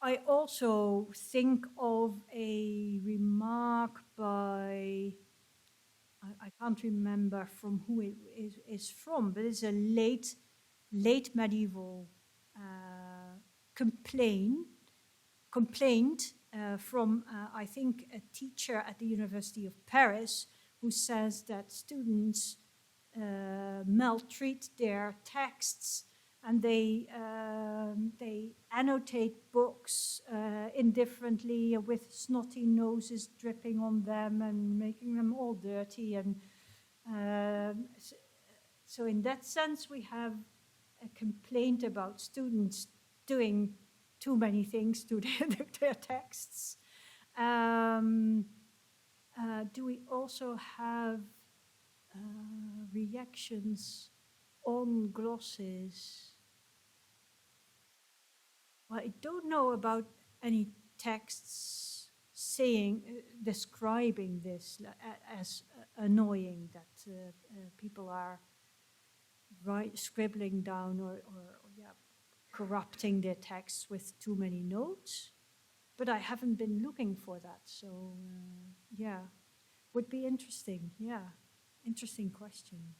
I also think of a remark by, I can't remember from who it is from, but it's a late medieval complaint from, I think, a teacher at the University of Paris, who says that students maltreat their texts, and they annotate books indifferently, with snotty noses dripping on them and making them all dirty. And so in that sense, we have a complaint about students doing too many things to their texts. Do we also have reactions on glosses? Well, I don't know about any texts describing this as annoying, that people are scribbling down or corrupting their texts with too many notes. But I haven't been looking for that, so yeah, would be interesting. Yeah, interesting question.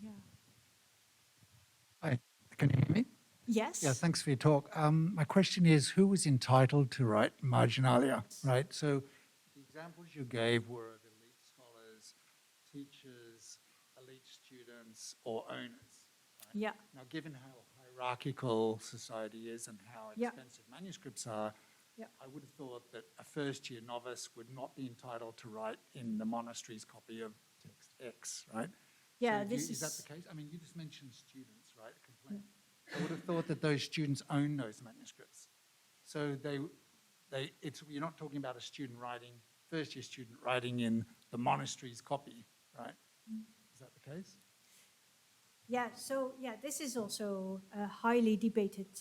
Yeah. Hi, can you hear me? Yes. Yeah, thanks for your talk. My question is, who was entitled to write marginalia, right? So the examples you gave were of elite scholars, teachers, elite students, or owners. Right? Yeah. Now, given how hierarchical society is and how expensive manuscripts are, I would have thought that a first-year novice would not be entitled to write in the monastery's copy of text X, right? Yeah, So this is that the case? I mean, you just mentioned students, right? A complaint. I would have thought that those students own those manuscripts. So you're not talking about a student writing, first-year student writing in the monastery's copy, right? Is that the case? Yeah, so this is also a highly debated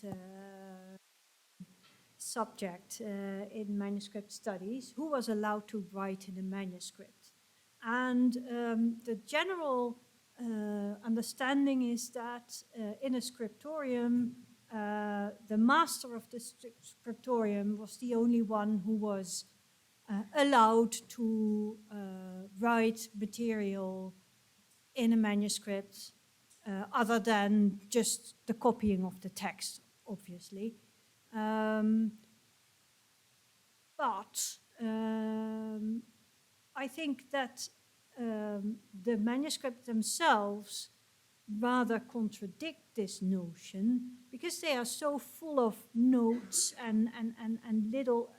subject in manuscript studies. Who was allowed to write in a manuscript? And the general understanding is that in a scriptorium, the master of the scriptorium was the only one who was allowed to write material in a manuscript other than just the copying of the text, obviously. But I think that the manuscripts themselves rather contradict this notion because they are so full of notes and little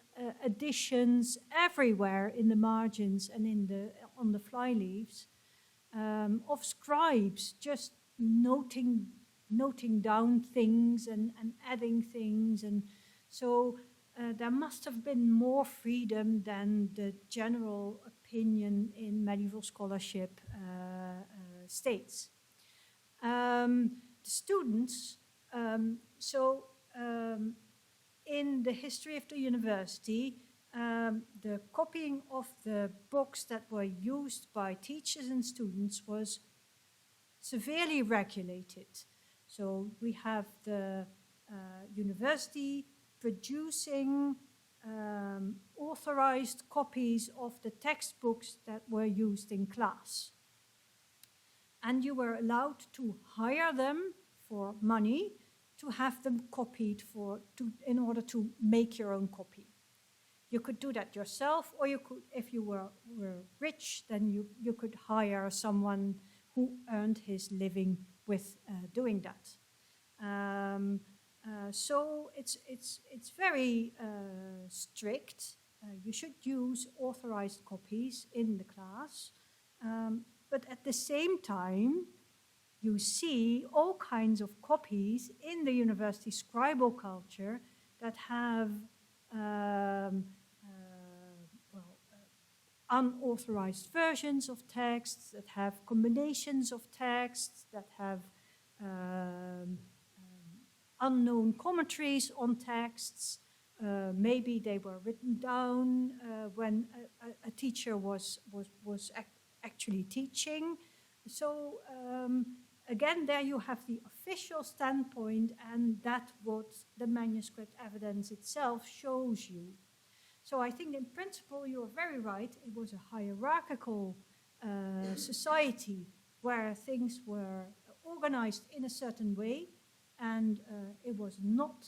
additions everywhere in the margins and on the flyleaves of scribes just noting down things and adding things, and so there must have been more freedom than the general opinion in medieval scholarship states. The students, in the history of the university, the copying of the books that were used by teachers and students was severely regulated. So we have the university producing authorized copies of the textbooks that were used in class. And you were allowed to hire them for money to have them copied in order to make your own copy. You could do that yourself, or you could, if you were rich, then you could hire someone who earned his living with doing that. So it's very strict. You should use authorized copies in the class, but at the same time, you see all kinds of copies in the university scribal culture that have unauthorized versions of texts, that have combinations of texts, that have unknown commentaries on texts. Maybe they were written down when a teacher was actually teaching. So again, there you have the official standpoint, and that's what the manuscript evidence itself shows you. So I think in principle you're very right. It was a hierarchical society where things were organized in a certain way, and it was not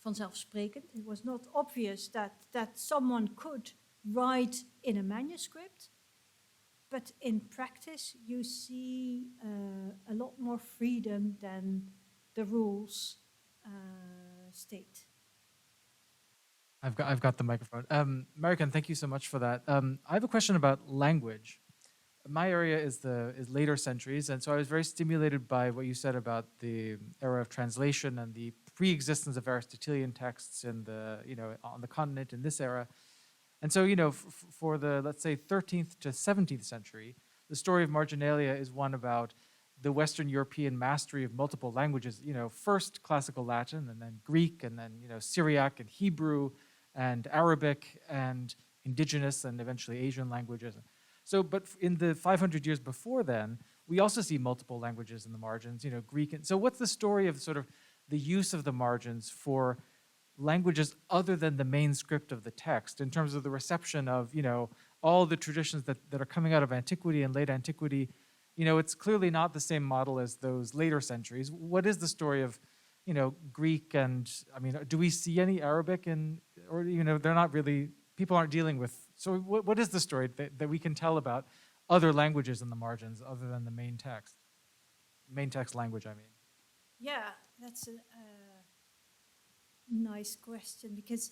vanzelfsprekend. It was not obvious that someone could write in a manuscript, but in practice you see a lot more freedom than the rules state. I've got the microphone. Mariken, thank you so much for that. I have a question about language. My area is later centuries, and so I was very stimulated by what you said about the era of translation and the pre-existence of Aristotelian texts in on the continent in this era. And so, for the, let's say, 13th to 17th century, the story of marginalia is one about the Western European mastery of multiple languages, first classical Latin, and then Greek, and then, Syriac and Hebrew, and Arabic, and indigenous, and eventually Asian languages. So, but in the 500 years before then, we also see multiple languages in the margins, Greek. And so what's the story of sort of the use of the margins for languages other than the main script of the text in terms of the reception of, all the traditions that are coming out of antiquity and late antiquity? It's clearly not the same model as those later centuries. What is the story of, Greek and, do we see any Arabic or they're not really, people aren't dealing with, so what is the story that we can tell about other languages in the margins other than the main text? Main text language, I mean. Yeah, that's a nice question, because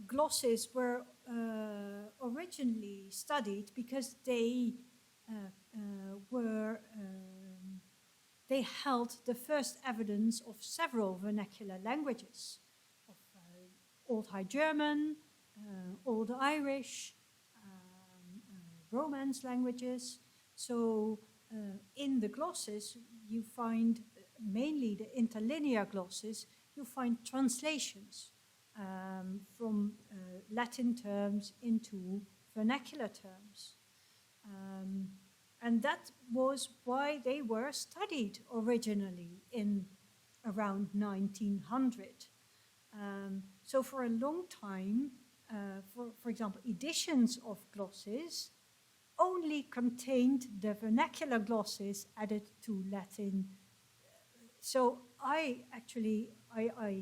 glosses were originally studied because they they held the first evidence of several vernacular languages, of Old High German, Old Irish, Romance languages. So in the glosses, you find mainly the interlinear glosses, you find translations from Latin terms into vernacular terms. And that was why they were studied originally in around 1900. So for a long time, for example, editions of glosses only contained the vernacular glosses added to Latin. So I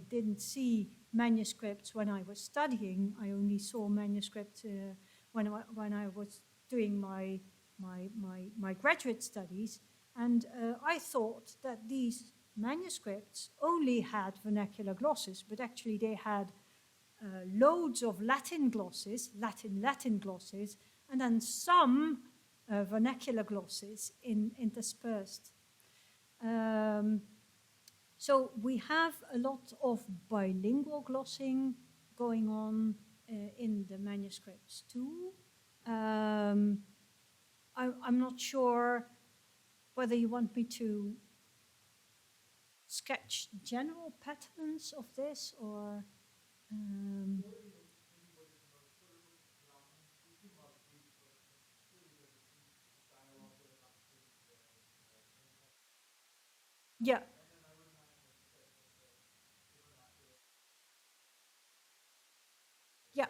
didn't see manuscripts when I was studying. I only saw manuscripts when I was doing my graduate studies. And I thought that these manuscripts only had vernacular glosses, but actually they had loads of Latin glosses, Latin glosses, and then some vernacular glosses interspersed. So we have a lot of bilingual glossing going on in the manuscripts too. I'm not sure whether you want me to sketch general patterns of this or... yeah. Yeah.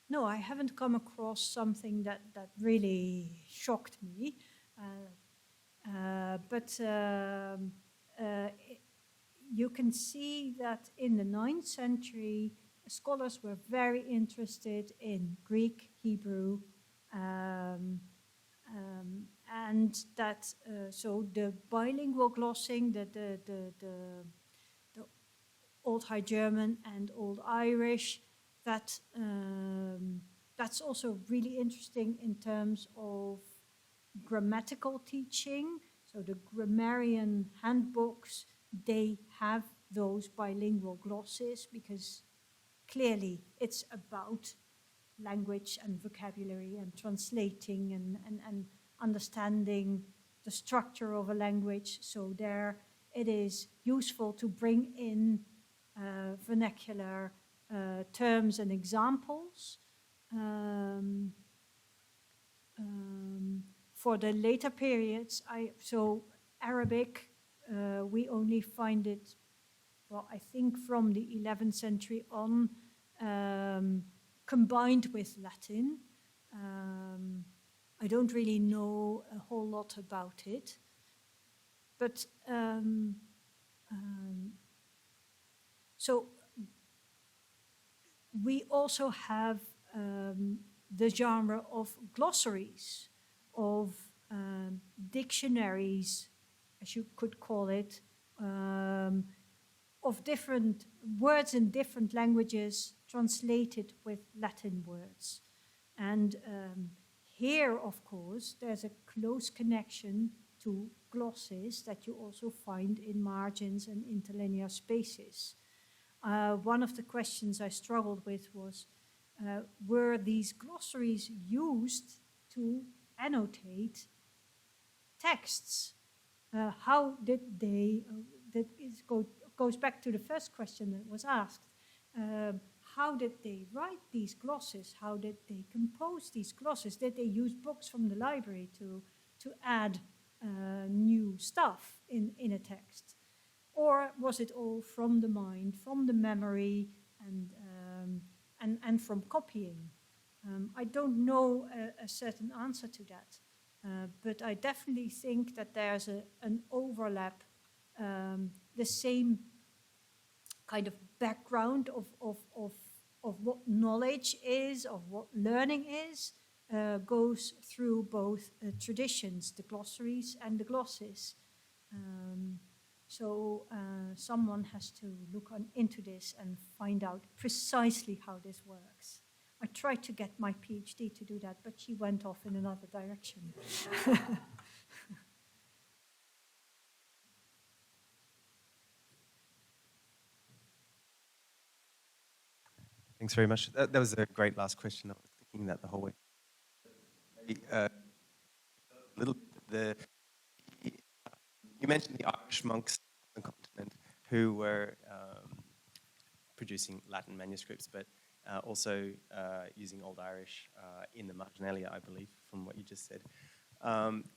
No, I haven't come across something that really shocked me. But you can see that in the 9th century, scholars were very interested in Greek, Hebrew, and that so the bilingual glossing, the Old High German and Old Irish, that's also really interesting in terms of grammatical teaching. So the grammarian handbooks, they have those bilingual glosses because clearly it's about language and vocabulary and translating and understanding the structure of a language. So there it is useful to bring in vernacular terms and examples. For the later periods, so Arabic, we only find it, well, I think from the 11th century on, combined with Latin. I don't really know a whole lot about it, but so we also have the genre of glossaries, of dictionaries, as you could call it, of different words in different languages translated with Latin words. And here, of course, there's a close connection to glosses that you also find in margins and interlinear spaces. One of the questions I struggled with was, were these glossaries used to annotate texts? How did they, goes back to the first question that was asked, how did they write these glosses? How did they compose these glosses? Did they use books from the library to add new stuff in a text? Or was it all from the mind, from the memory, and from copying? I don't know a certain answer to that, but I definitely think that there's an overlap, the same kind of background of what knowledge is, of what learning is, goes through both traditions, the glossaries and the glosses. So someone has to look into this and find out precisely how this works. I tried to get my PhD to do that, but she went off in another direction. Thanks very much. That was a great last question. I was thinking that the whole way. You mentioned the Irish monks on the continent who were producing Latin manuscripts, but also using Old Irish in the marginalia, I believe, from what you just said.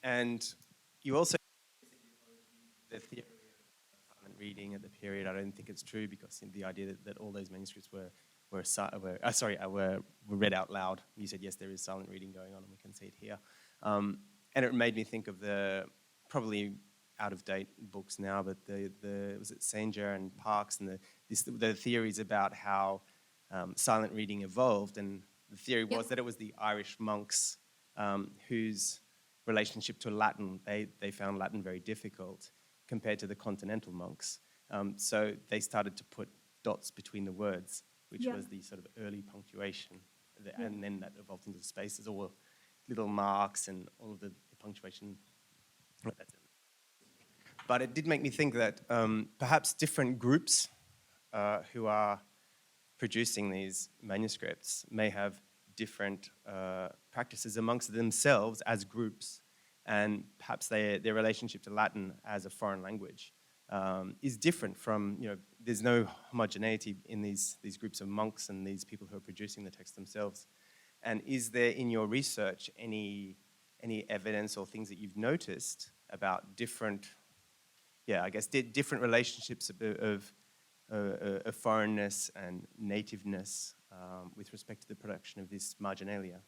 And you also the theory of silent reading at the period. I don't think it's true, because the idea that all those manuscripts were read out loud. You said yes, there is silent reading going on, and we can see it here. And it made me think of the probably out-of-date books now, but was it Sanger and Parks and the theories about how silent reading evolved, and the theory was that it was the Irish monks whose relationship to Latin, they found Latin very difficult compared to the continental monks. So they started to put dots between the words, which was the sort of early punctuation, and then that evolved into the spaces, or little marks and all of the punctuation. But it did make me think that perhaps different groups who are producing these manuscripts may have different practices amongst themselves as groups, and perhaps their relationship to Latin as a foreign language is different from, there's no homogeneity in these groups of monks and these people who are producing the text themselves. And is there in your research any evidence or things that you've noticed about different, different relationships of foreignness and nativeness with respect to the production of this marginalia?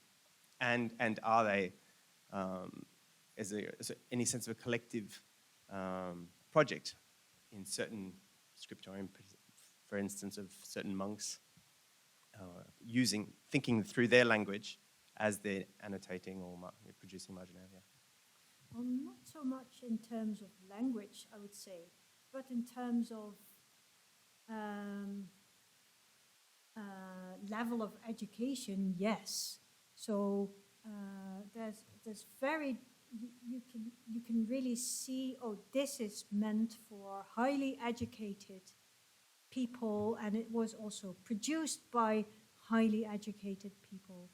And are they, is there any sense of a collective project in certain scriptorium, for instance, of certain monks thinking through their language as they're annotating or producing marginalia? Well, not so much in terms of language, I would say, but in terms of level of education, yes. So there's very, you can really see, oh, this is meant for highly educated people, and it was also produced by highly educated people,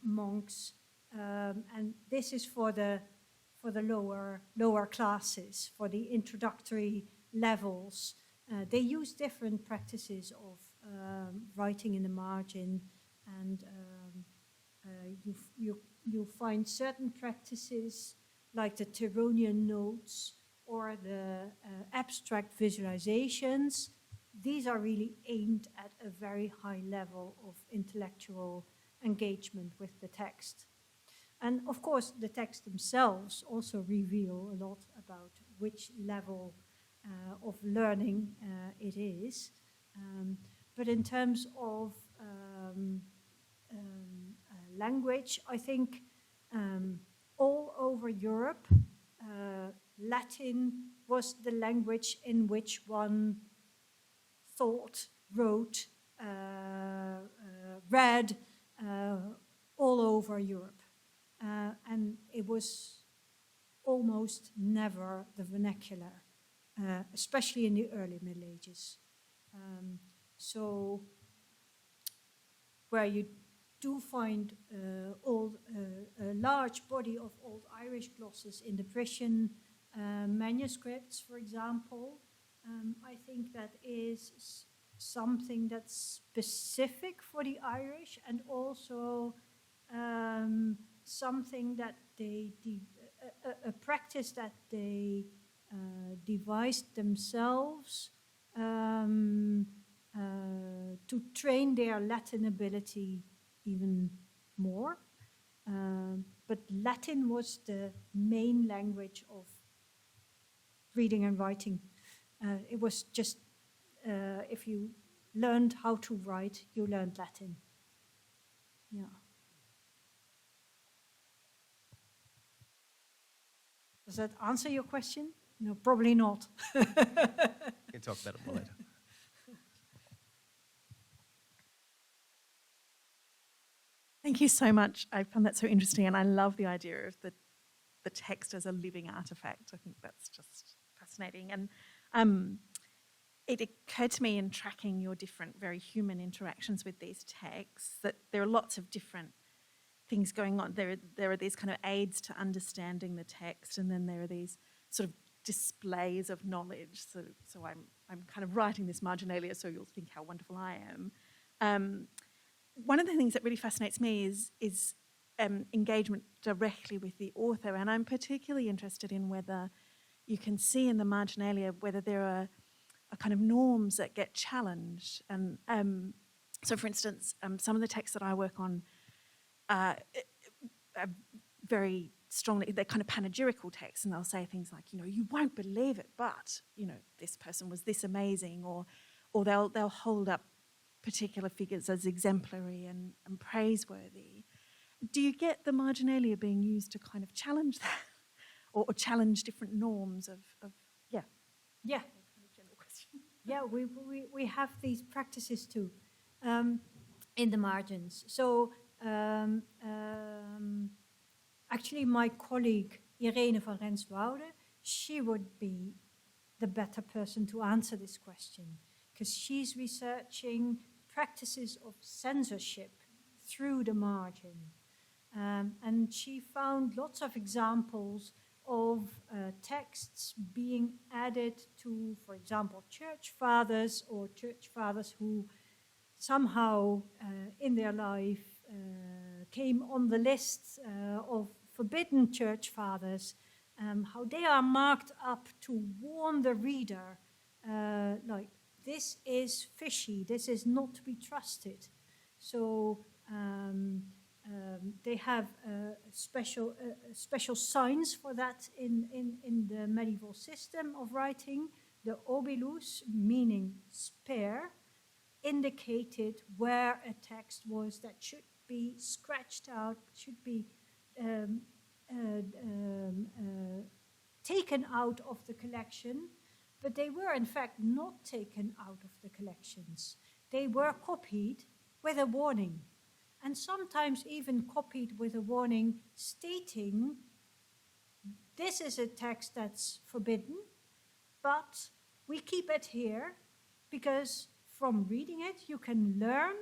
monks, and this is for the lower classes, for the introductory levels. They use different practices of writing in the margin, and you find certain practices like the Tironian notes or the abstract visualizations. These are really aimed at a very high level of intellectual engagement with the text. And of course, the texts themselves also reveal a lot about which level of learning it is. But in terms of language, I think all over Europe, Latin was the language in which one thought, wrote, read all over Europe. And it was almost never the vernacular, especially in the early Middle Ages. So where you do find a large body of Old Irish glosses in the Prussian manuscripts, for example, I think that is something that's specific for the Irish, and also something that a practice that they devised themselves to train their Latin ability even more. But Latin was the main language of reading and writing. It was just, if you learned how to write, you learned Latin. Yeah. Does that answer your question? No, probably not. We can talk about it more later. Thank you so much. I found that so interesting, and I love the idea of the text as a living artifact. I think that's just fascinating. And it occurred to me in tracking your different, very human interactions with these texts that there are lots of different things going on. There are these kind of aids to understanding the text, and then there are these sort of displays of knowledge. So I'm kind of writing this marginalia, so you'll think how wonderful I am. one of the things that really fascinates me is engagement directly with the author, and I'm particularly interested in whether you can see in the marginalia whether there are kind of norms that get challenged. And so, for instance, some of the texts that I work on are very strongly, they're kind of panegyrical texts, and they'll say things like, you won't believe it, but, this person was this amazing, or they'll hold up particular figures as exemplary and praiseworthy. Do you get the marginalia being used to kind of challenge that, or challenge different norms of Yeah. Kind of general question. Yeah, we have these practices too in the margins. So actually my colleague Irene van Renswoude, she would be the better person to answer this question, because she's researching practices of censorship through the margin. And she found lots of examples of texts being added to, for example, church fathers, or church fathers who somehow in their life came on the list of forbidden church fathers, how they are marked up to warn the reader, like, this is fishy, this is not to be trusted. So they have special signs for that in the medieval system of writing. The obilus, meaning spare, indicated where a text was that should be scratched out, should be taken out of the collection, but they were in fact not taken out of the collections. They were copied with a warning, and sometimes even copied with a warning stating, this is a text that's forbidden, but we keep it here because from reading it you can learn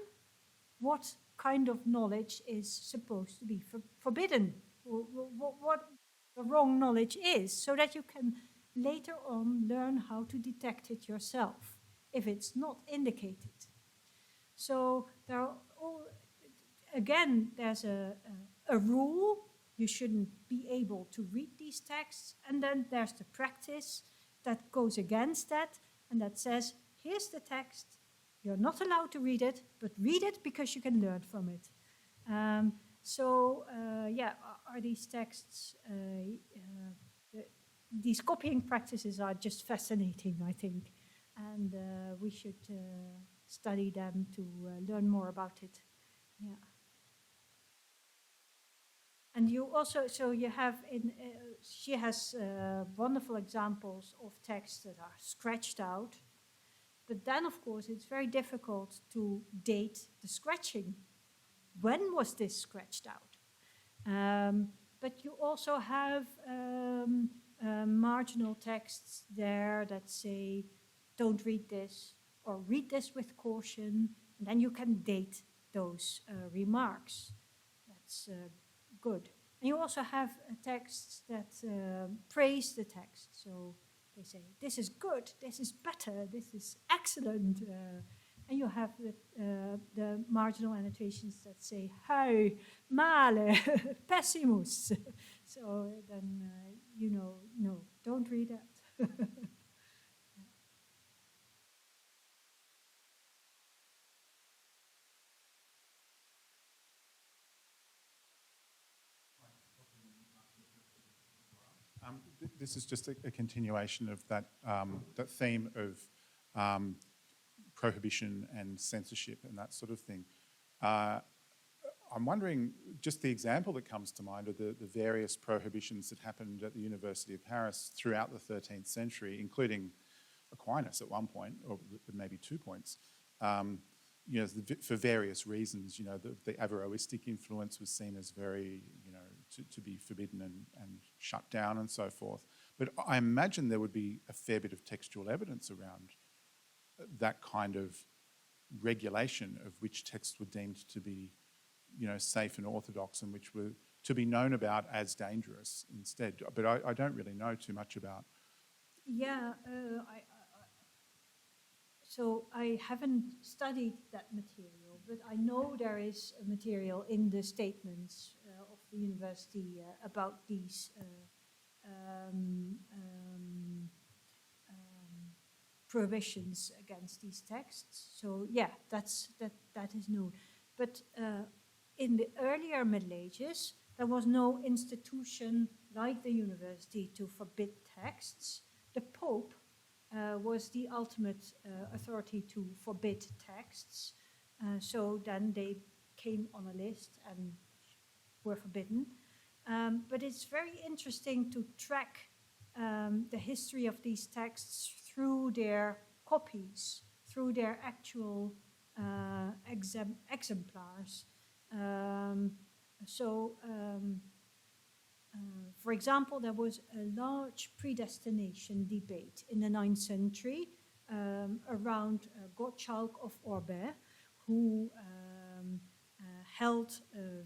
what kind of knowledge is supposed to be forbidden, or what the wrong knowledge is, so that you can later on learn how to detect it yourself if it's not indicated. So there are there's a rule, you shouldn't be able to read these texts, and then there's the practice that goes against that, and that says, here's the text, you're not allowed to read it, but read it because you can learn from it. Are these texts, these copying practices are just fascinating, I think, and we should study them to learn more about it. Yeah. And you also, so you have she has wonderful examples of texts that are scratched out, but then of course it's very difficult to date the scratching. When was this scratched out? But you also have marginal texts there that say, don't read this, or read this with caution, and then you can date those remarks. That's good. And you also have texts that praise the text. So they say, this is good, this is better, this is excellent. And you have the marginal annotations that say, hau, male, pessimus. So then, no, don't read that. This is just a continuation of that, that theme of prohibition and censorship and that sort of thing. I'm wondering, just the example that comes to mind are the various prohibitions that happened at the University of Paris throughout the 13th century, including Aquinas at one point, or maybe 2 points. For various reasons, the Averroistic influence was seen as very, to be forbidden and shut down and so forth. But I imagine there would be a fair bit of textual evidence around that kind of regulation of which texts were deemed to be, safe and orthodox, and which were to be known about as dangerous instead. But I don't really know too much about. Yeah, so I haven't studied that material, but I know there is material in the statements of the university about these prohibitions against these texts. So yeah, that is known. But in the earlier Middle Ages, there was no institution like the university to forbid texts. The Pope was the ultimate authority to forbid texts. So then they came on a list and were forbidden. But it's very interesting to track the history of these texts through their copies, through their actual exemplars. For example, there was a large predestination debate in the 9th century around Gottschalk of Orbais, who held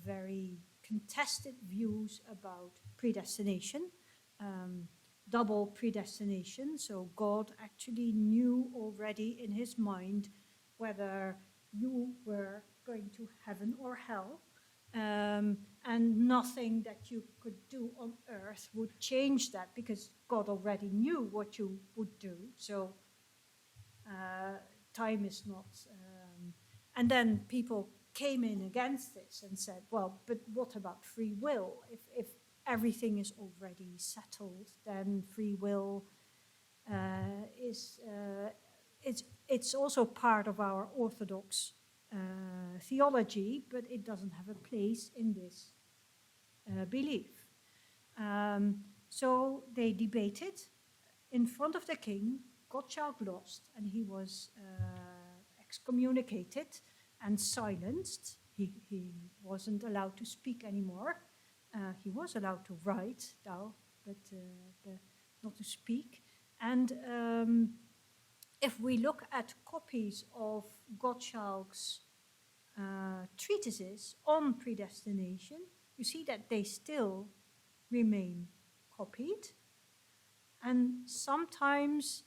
very contested views about predestination, double predestination. So God actually knew already in his mind whether you were going to heaven or hell. And nothing that you could do on earth would change that, because God already knew what you would do. So time is not... and then people came in against this and said, well, but what about free will? If everything is already settled, then free will it's also part of our orthodox theology, but it doesn't have a place in this belief. So they debated in front of the king. Gottschalk lost, and he was excommunicated and silenced. He wasn't allowed to speak anymore. He was allowed to write, though, but not to speak. And if we look at copies of Gottschalk's treatises on predestination, you see that they still remain copied, and sometimes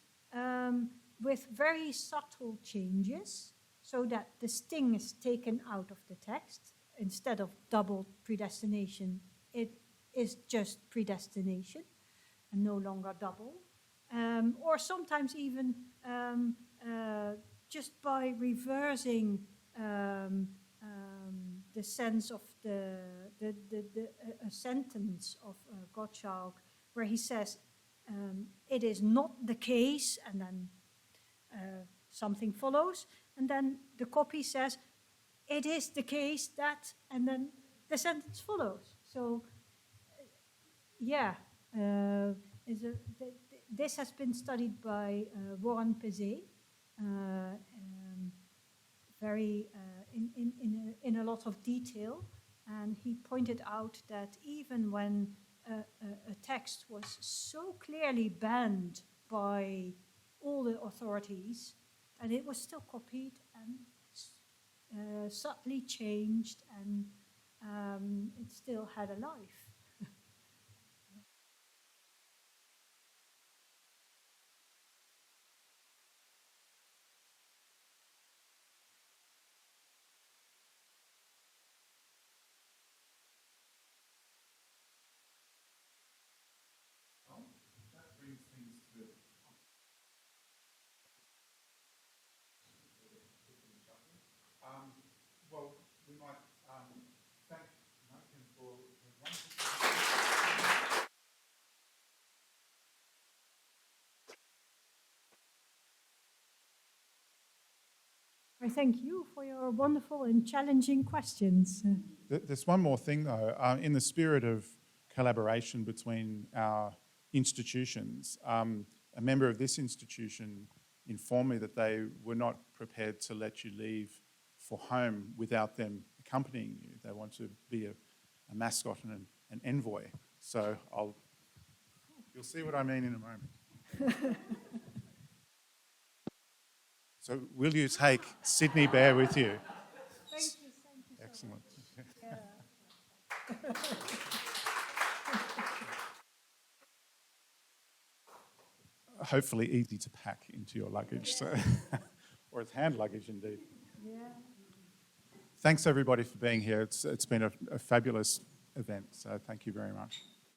with very subtle changes, so that the sting is taken out of the text. Instead of double predestination, it is just predestination and no longer double. Or sometimes even just by reversing the sense of a sentence of Gottschalk, where he says, it is not the case, and then something follows, and then the copy says, it is the case that, and then the sentence follows. So, yeah, this has been studied by Warren Pesé, very in a lot of detail, and he pointed out that even when a text was so clearly banned by all the authorities, and it was still copied and subtly changed, and it still had a life. That brings things to well, we might thank Mariken for the wonderful. I thank you for your wonderful and challenging questions. There's one more thing, though. In the spirit of collaboration between our institutions, a member of this institution informed me that they were not prepared to let you leave for home without them accompanying you. They want to be a mascot and an envoy. So you'll see what I mean in a moment. So will you take Sydney Bear with you? Thank you so Excellent. much. Hopefully easy to pack into your luggage, so or as hand luggage indeed. Yeah. Thanks everybody for being here. It's been a fabulous event, so thank you very much.